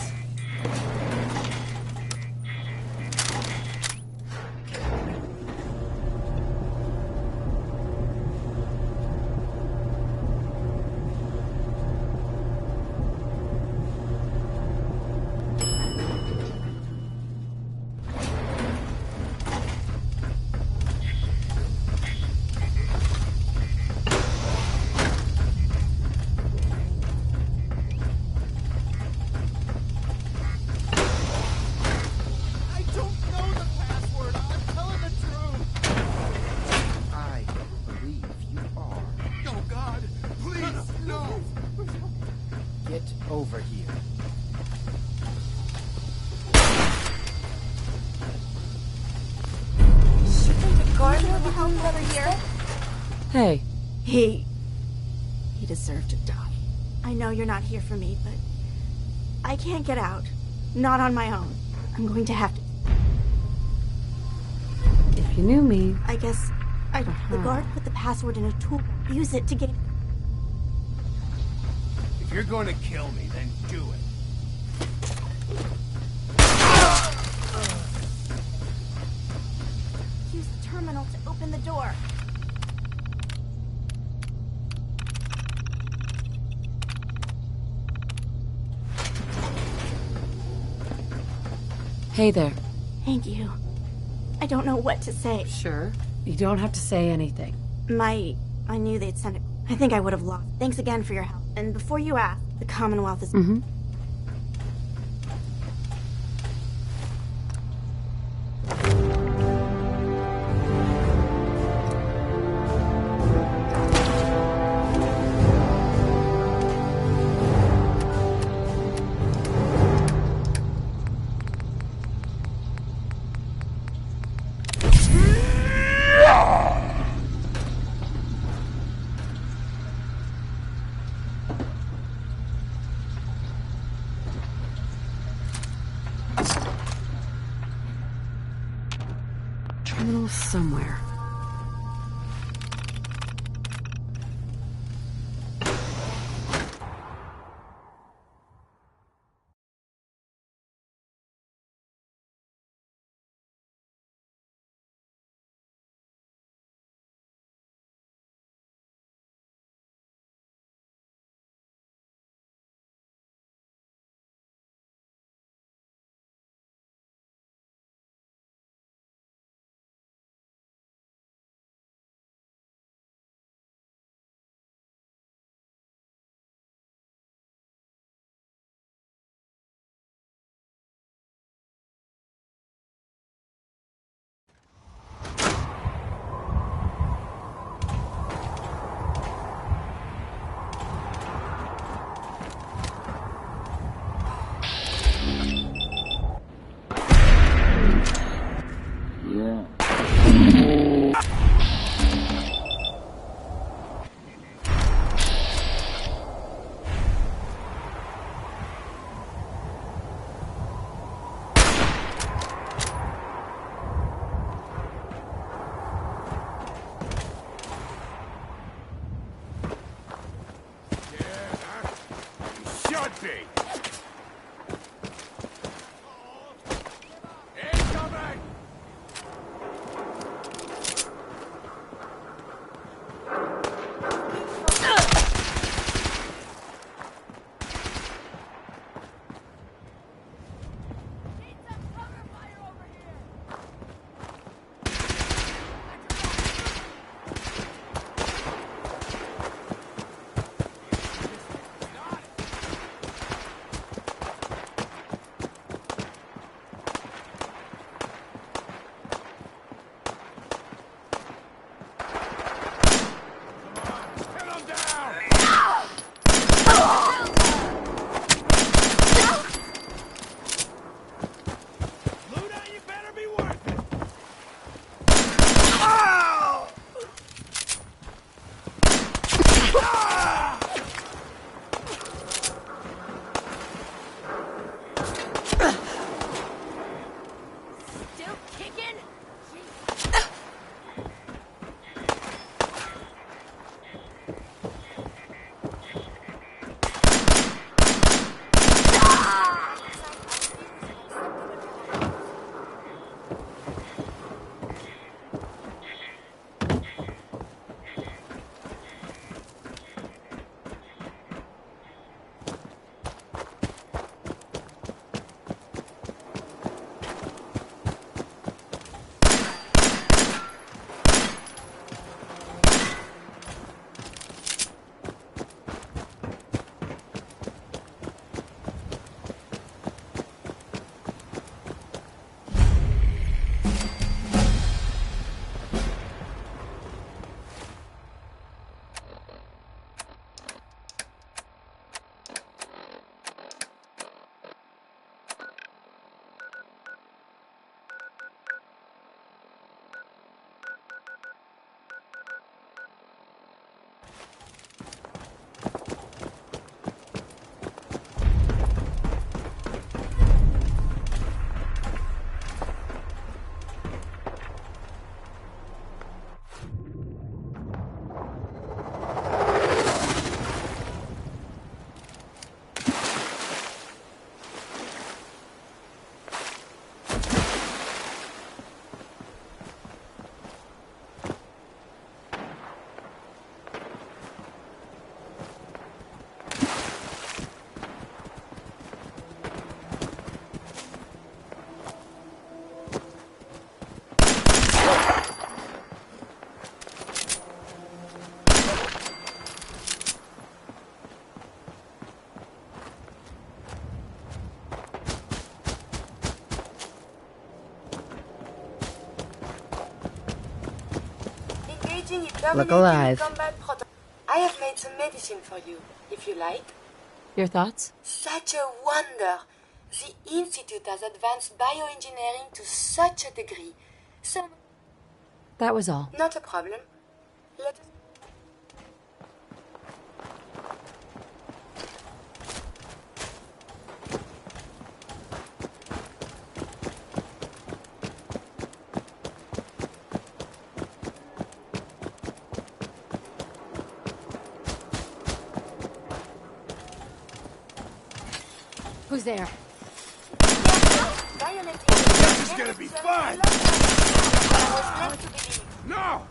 I don't know the password. I'm telling the truth. I believe you are. Oh, God. Please, no. Get over here. Shouldn't the guard have help over here? Hey. He deserved to die. I know you're not here for me, but I can't get out. Not on my own. I'm going to have to. If you knew me... I guess I don't know. The guard put the password in a tool. Use it to get... If you're going to kill me, then do it. Use the terminal to open the door. Hey there. Thank you. I don't know what to say. Sure. You don't have to say anything. I knew they'd send it. I think I would have lost. Thanks again for your help. And before you ask, the Commonwealth is... Mm-hmm. Criminal somewhere. Should be. Look alive. I have made some medicine for you, if you like. Your thoughts? Such a wonder. The Institute has advanced bioengineering to such a degree. So, That was all. not a problem. Let us... Who's there? This is gonna be fun! No!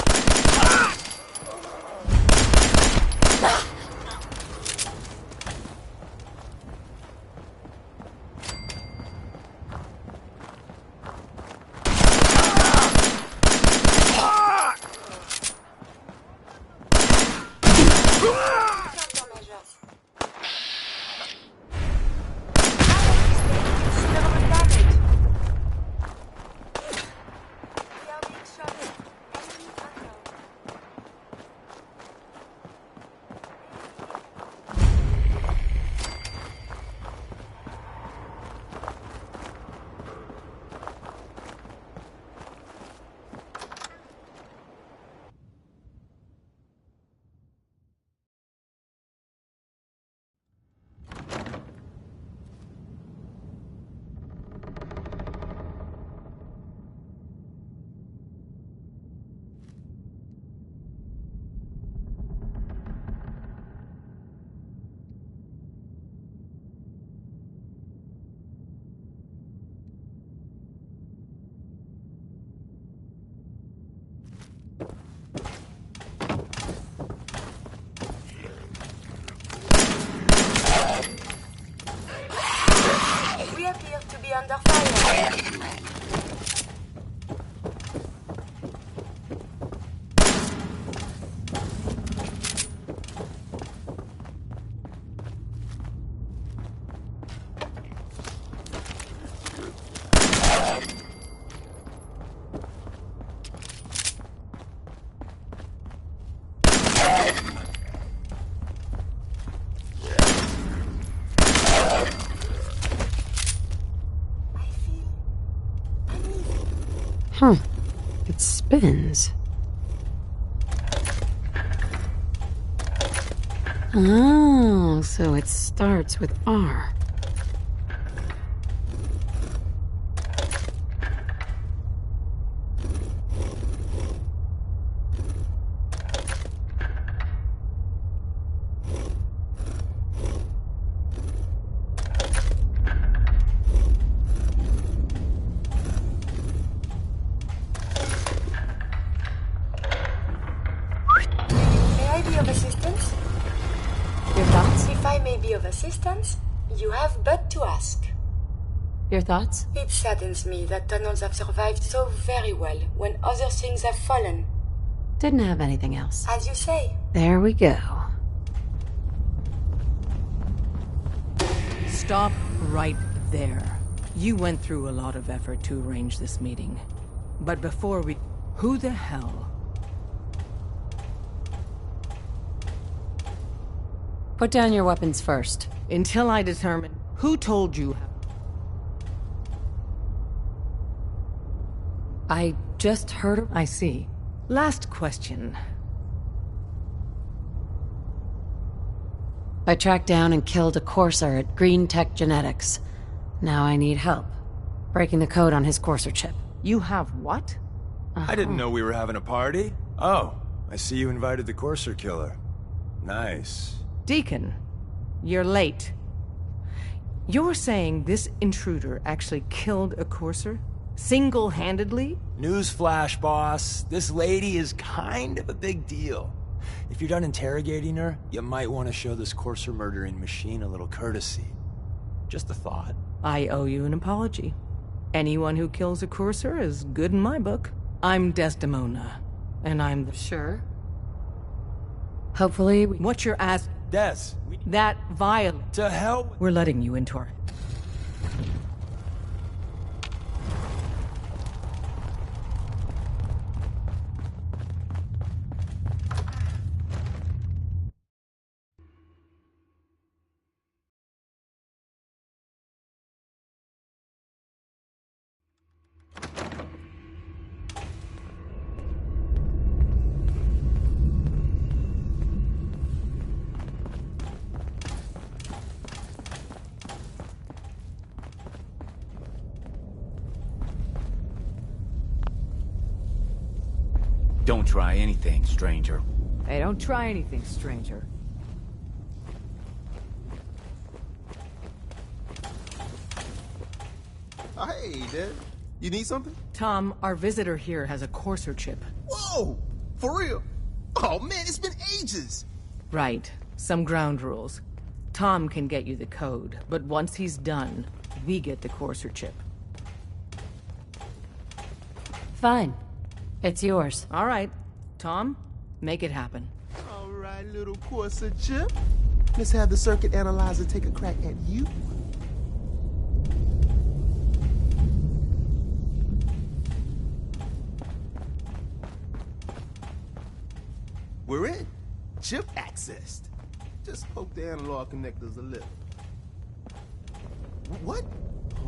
We appear to be under fire. Huh. It spins. Oh, so it starts with R. You have but to ask. Your thoughts? It saddens me that tunnels have survived so very well when other things have fallen. Didn't have anything else. As you say. There we go. Stop right there. You went through a lot of effort to arrange this meeting. But before we... Who the hell? Put down your weapons first. Until I determine who told you. I just heard. I see. Last question. I tracked down and killed a courser at Green Tech Genetics. Now I need help. Breaking the code on his courser chip. You have what? I didn't know we were having a party. Oh, I see you invited the courser killer. Nice. Deacon, you're late. You're saying this intruder actually killed a courser? Single-handedly? Newsflash, boss. This lady is kind of a big deal. If you're done interrogating her, you might want to show this courser murdering machine a little courtesy. Just a thought. I owe you an apology. Anyone who kills a courser is good in my book. I'm Desdemona, and I'm the... Sure. Hopefully we... What's your ass... Des. That vial... To hell... We're letting you into our... Don't try anything, stranger. Hey, don't try anything, stranger. Hey, Dad. You need something? Tom, our visitor here has a courser chip. Whoa! For real? Oh, man, it's been ages! Right. Some ground rules. Tom can get you the code, but once he's done, we get the courser chip. Fine. It's yours. All right. Tom, make it happen. All right, little courser chip. Let's have the circuit analyzer take a crack at you. We're in. Chip accessed. Just poke the analog connectors a little. What?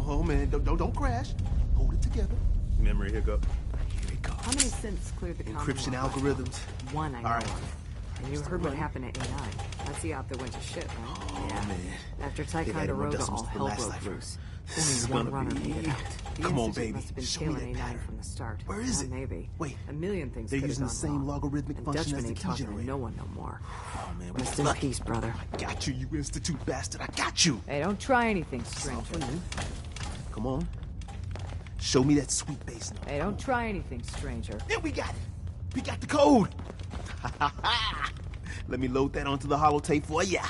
Oh man, don't crash. Hold it together. Memory hiccup. Here it goes. How many synths cleared the Encryption Commonwealth? algorithms. One, I know All right. of. And you heard what happened at AI. That's the op that went to shit, right? Oh man. After They had Ticonderoga, decimals all to the hell last broke cipher. loose. This is Only one gonna runner be... made it out. The Come on, Institute baby. must have been Show me killing that A9 pattern. from the start. Where is it? Maybe. Wait. A million things They're could have using the gone same wrong. logarithmic And function Dutchman as the ain't key talking to generator. no one no more. Oh man, we Rest in lucky. peace, brother. I got you, you Institute bastard. I got you. Hey, don't try anything, stranger. Come on. Show me that sweet bass note. Hey, don't try anything, stranger. Then we got it. We got the code. Let me load that onto the holotape for ya.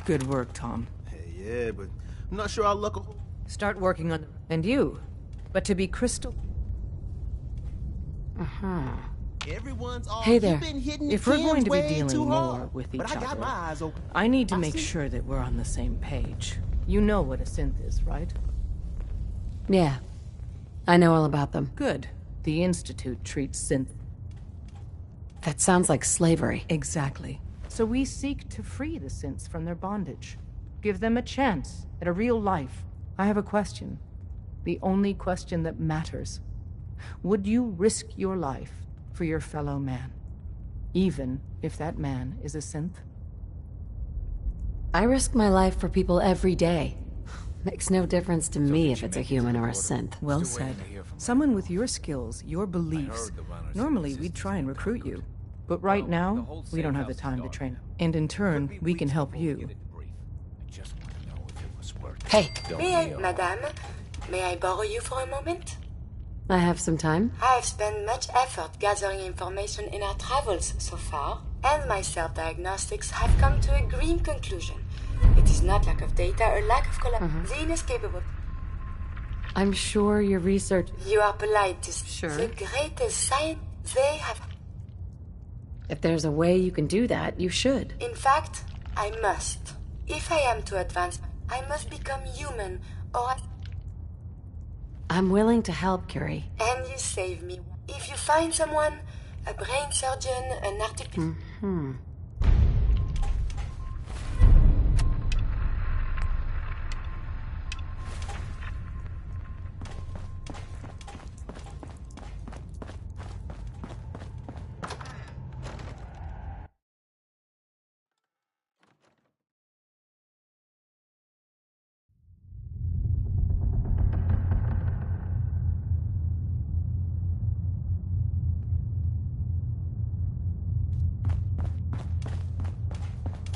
Good work, Tom. Hey, yeah, but I'm not sure our luck will... Start working on... And you. But to be crystal... Everyone's all... Hey there. You've been hitting If we're your going to be cans way dealing too more hard. with each But I got other, my eyes open. I need to I make see. sure that we're on the same page. You know what a synth is, right? Yeah. I know all about them. Good. The Institute treats synth... That sounds like slavery. Exactly. So we seek to free the synths from their bondage. Give them a chance at a real life. I have a question. The only question that matters. Would you risk your life for your fellow man? Even if that man is a synth? I risk my life for people every day. Makes no difference to me if it's a human or a synth. Well said. Someone with your skills, your beliefs. Normally, we'd try and recruit you. But right now, we don't have the time to train. And in turn, we can help you. Hey. Madame, may I borrow you for a moment? I have some time. I've spent much effort gathering information in our travels so far, and my self-diagnostics have come to a grim conclusion. It is not lack of data or lack of The inescapable. I'm sure your research... You are polite to say. Sure. The greatest science they have. If there's a way you can do that, you should. In fact, I must. If I am to advance, I must become human, or I'm willing to help, Curie. And you save me. If you find someone, a brain surgeon, an artificial...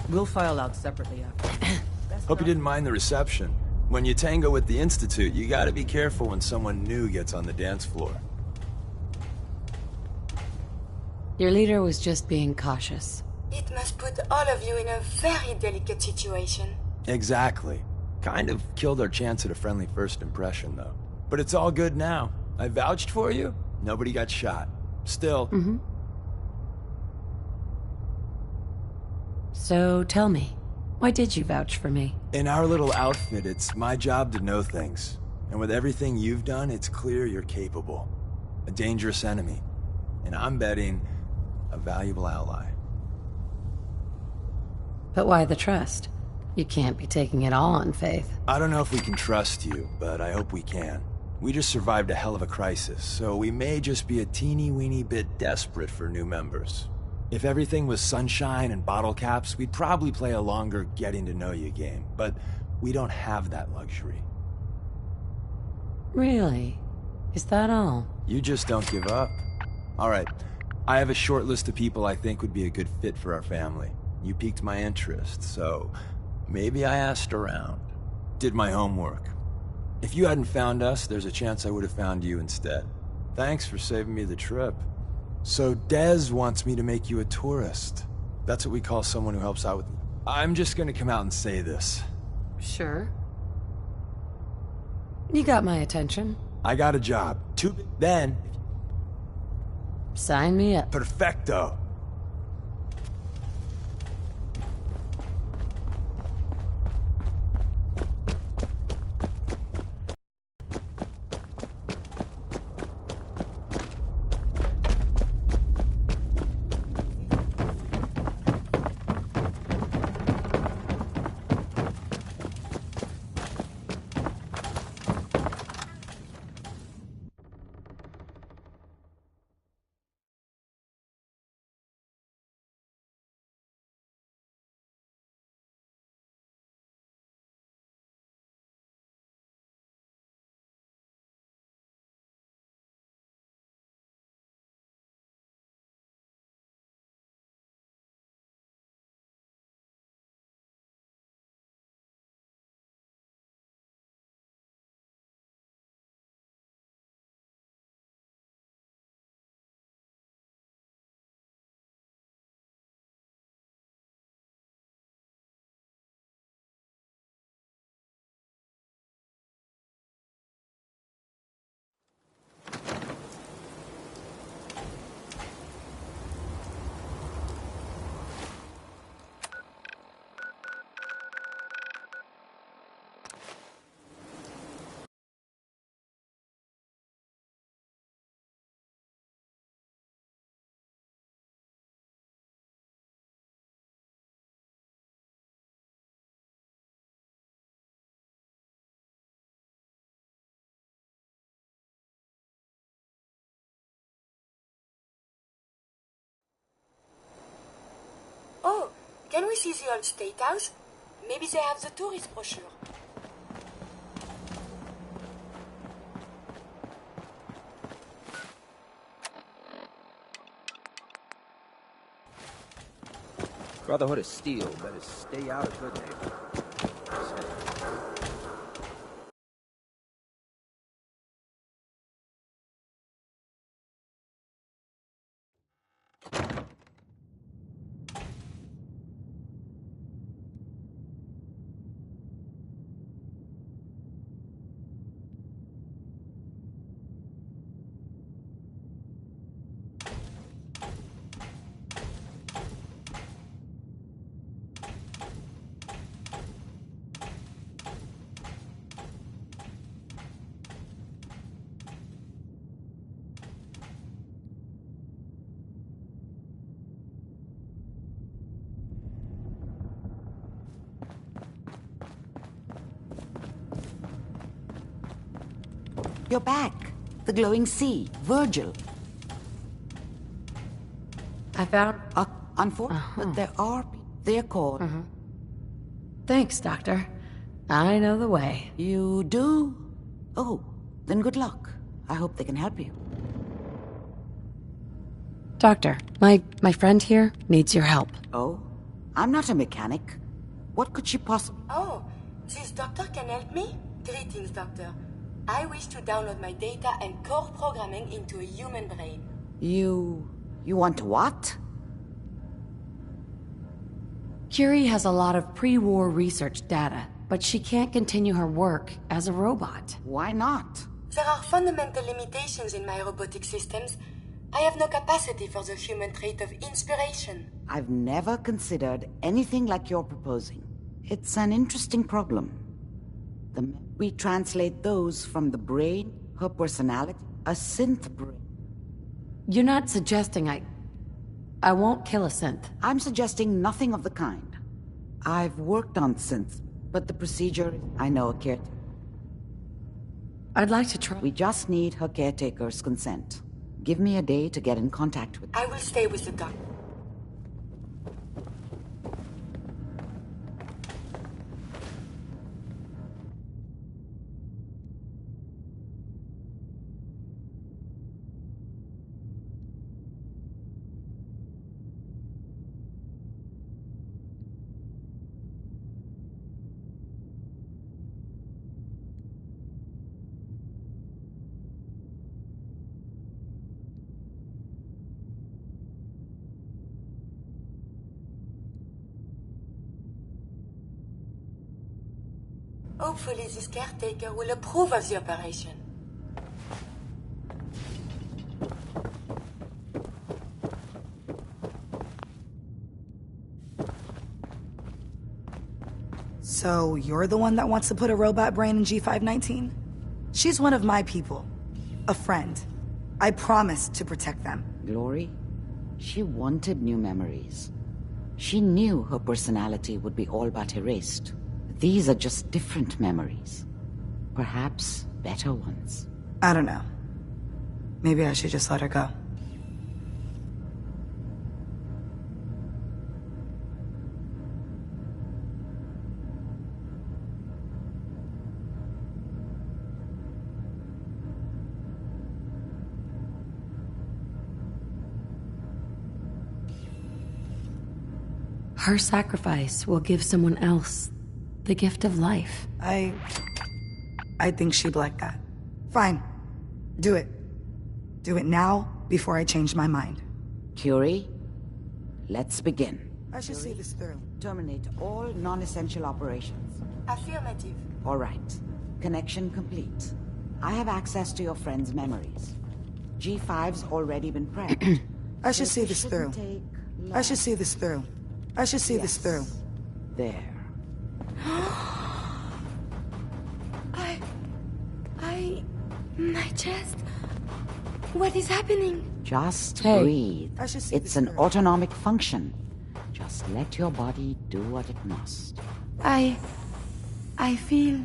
We'll file out separately after. Hope you didn't mind the reception. When you tango with the Institute, you gotta be careful when someone new gets on the dance floor. Your leader was just being cautious. It must put all of you in a very delicate situation. Exactly. Kind of killed our chance at a friendly first impression, though. But it's all good now. I vouched for you. Nobody got shot. Still... So tell me, why did you vouch for me? In our little outfit, it's my job to know things. And with everything you've done, it's clear you're capable. A dangerous enemy. And I'm betting, a valuable ally. But why the trust? You can't be taking it all on faith. I don't know if we can trust you, but I hope we can. We just survived a hell of a crisis, so we may just be a teeny-weeny bit desperate for new members. If everything was sunshine and bottle caps, we'd probably play a longer getting-to-know-you game, but we don't have that luxury. Really? Is that all? You just don't give up. All right, I have a short list of people I think would be a good fit for our family. You piqued my interest, so maybe I asked around. Did my homework. If you hadn't found us, there's a chance I would have found you instead. Thanks for saving me the trip. So Dez wants me to make you a tourist. That's what we call someone who helps out with... I'm just gonna come out and say this. Sure. You got my attention. I got a job. Then... Sign me up. Perfecto. Oh, can we see the old State House? Maybe they have the tourist brochure. Brotherhood of Steel better stay out of good neighbor. You're back. The glowing sea. Virgil. I found... Unfortunately, there are... They're called... Thanks, Doctor. I know the way. You do? Oh, then good luck. I hope they can help you. Doctor, my friend here needs your help. Oh? I'm not a mechanic. What could she possibly... Oh, this doctor can help me? Greetings, doctor. I wish to download my data and core programming into a human brain. You want what? Curie has a lot of pre-war research data, but she can't continue her work as a robot. Why not? There are fundamental limitations in my robotic systems. I have no capacity for the human trait of inspiration. I've never considered anything like you're proposing. It's an interesting problem. We translate those from the brain, her personality, a synth brain. You're not suggesting I won't kill a synth. I'm suggesting nothing of the kind. I've worked on synths, but the procedure, I know a caretaker. I'd like to try. We just need her caretaker's consent. Give me a day to get in contact with her. I will stay with the doctor. Hopefully this caretaker will approve of the operation. So, you're the one that wants to put a robot brain in G519? She's one of my people. A friend. I promised to protect them. Glory? She wanted new memories. She knew her personality would be all but erased. These are just different memories. Perhaps better ones. I don't know. Maybe I should just let her go. Her sacrifice will give someone else the gift of life. I think she'd like that. Fine. Do it. Do it now, before I change my mind. Curie, let's begin. I should see this through. Terminate all non-essential operations. Affirmative. All right. Connection complete. I have access to your friend's memories. G5's already been prepped. I should see this through. I should see this through. I should see this through. There. My chest. What is happening? Just breathe. It's an autonomic function. Just let your body do what it must. I feel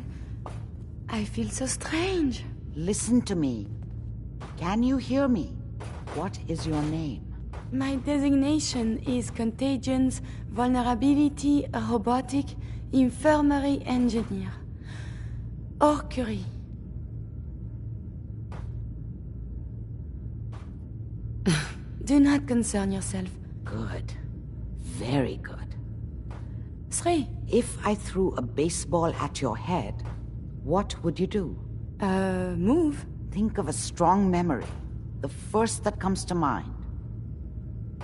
so strange. Listen to me. Can you hear me? What is your name? My designation is Contagions, Vulnerability, Robotic, Infirmary Engineer. Farcry. Do not concern yourself. Good. Very good. 3. If I threw a baseball at your head, what would you do? Move. Think of a strong memory. The first that comes to mind.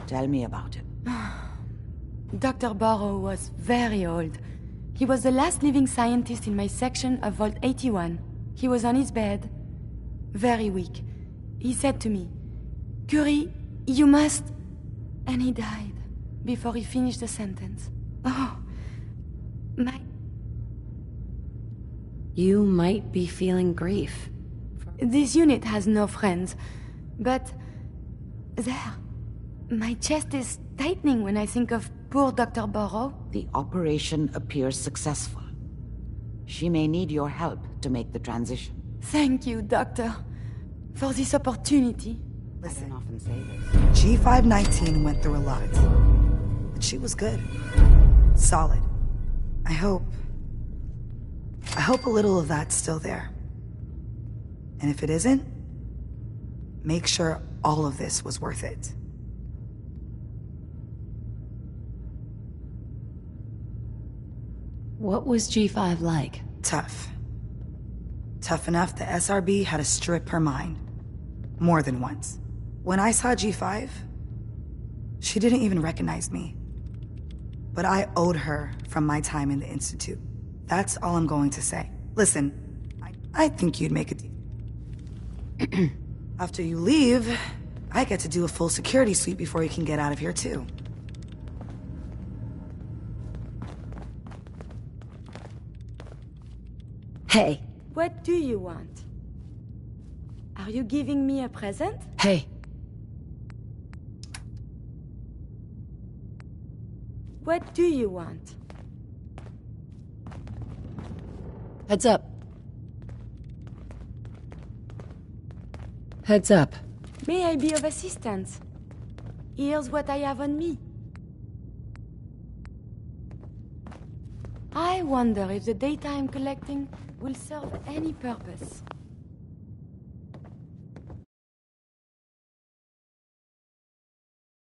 Tell me about it. Dr. Barrow was very old. He was the last living scientist in my section of Vault 81. He was on his bed, very weak. He said to me, "Curie, you must..." And he died before he finished the sentence. Oh, my... You might be feeling grief. This unit has no friends, but... There. My chest is tightening when I think of poor Dr. Barrow. The operation appears successful. She may need your help to make the transition. Thank you, Doctor, for this opportunity. Listen, I don't often say this. G519 went through a lot, but she was good. Solid. I hope a little of that's still there. And if it isn't, make sure all of this was worth it. What was G5 like? Tough. Tough enough the SRB had to strip her mind. More than once. When I saw G5, she didn't even recognize me. But I owed her from my time in the Institute. That's all I'm going to say. Listen, I think you'd make a deal. After you leave, I get to do a full security sweep before you can get out of here too. Hey. What do you want? Are you giving me a present? Hey. What do you want? Heads up. Heads up. May I be of assistance? Here's what I have on me. I wonder if the data I'm collecting will serve any purpose.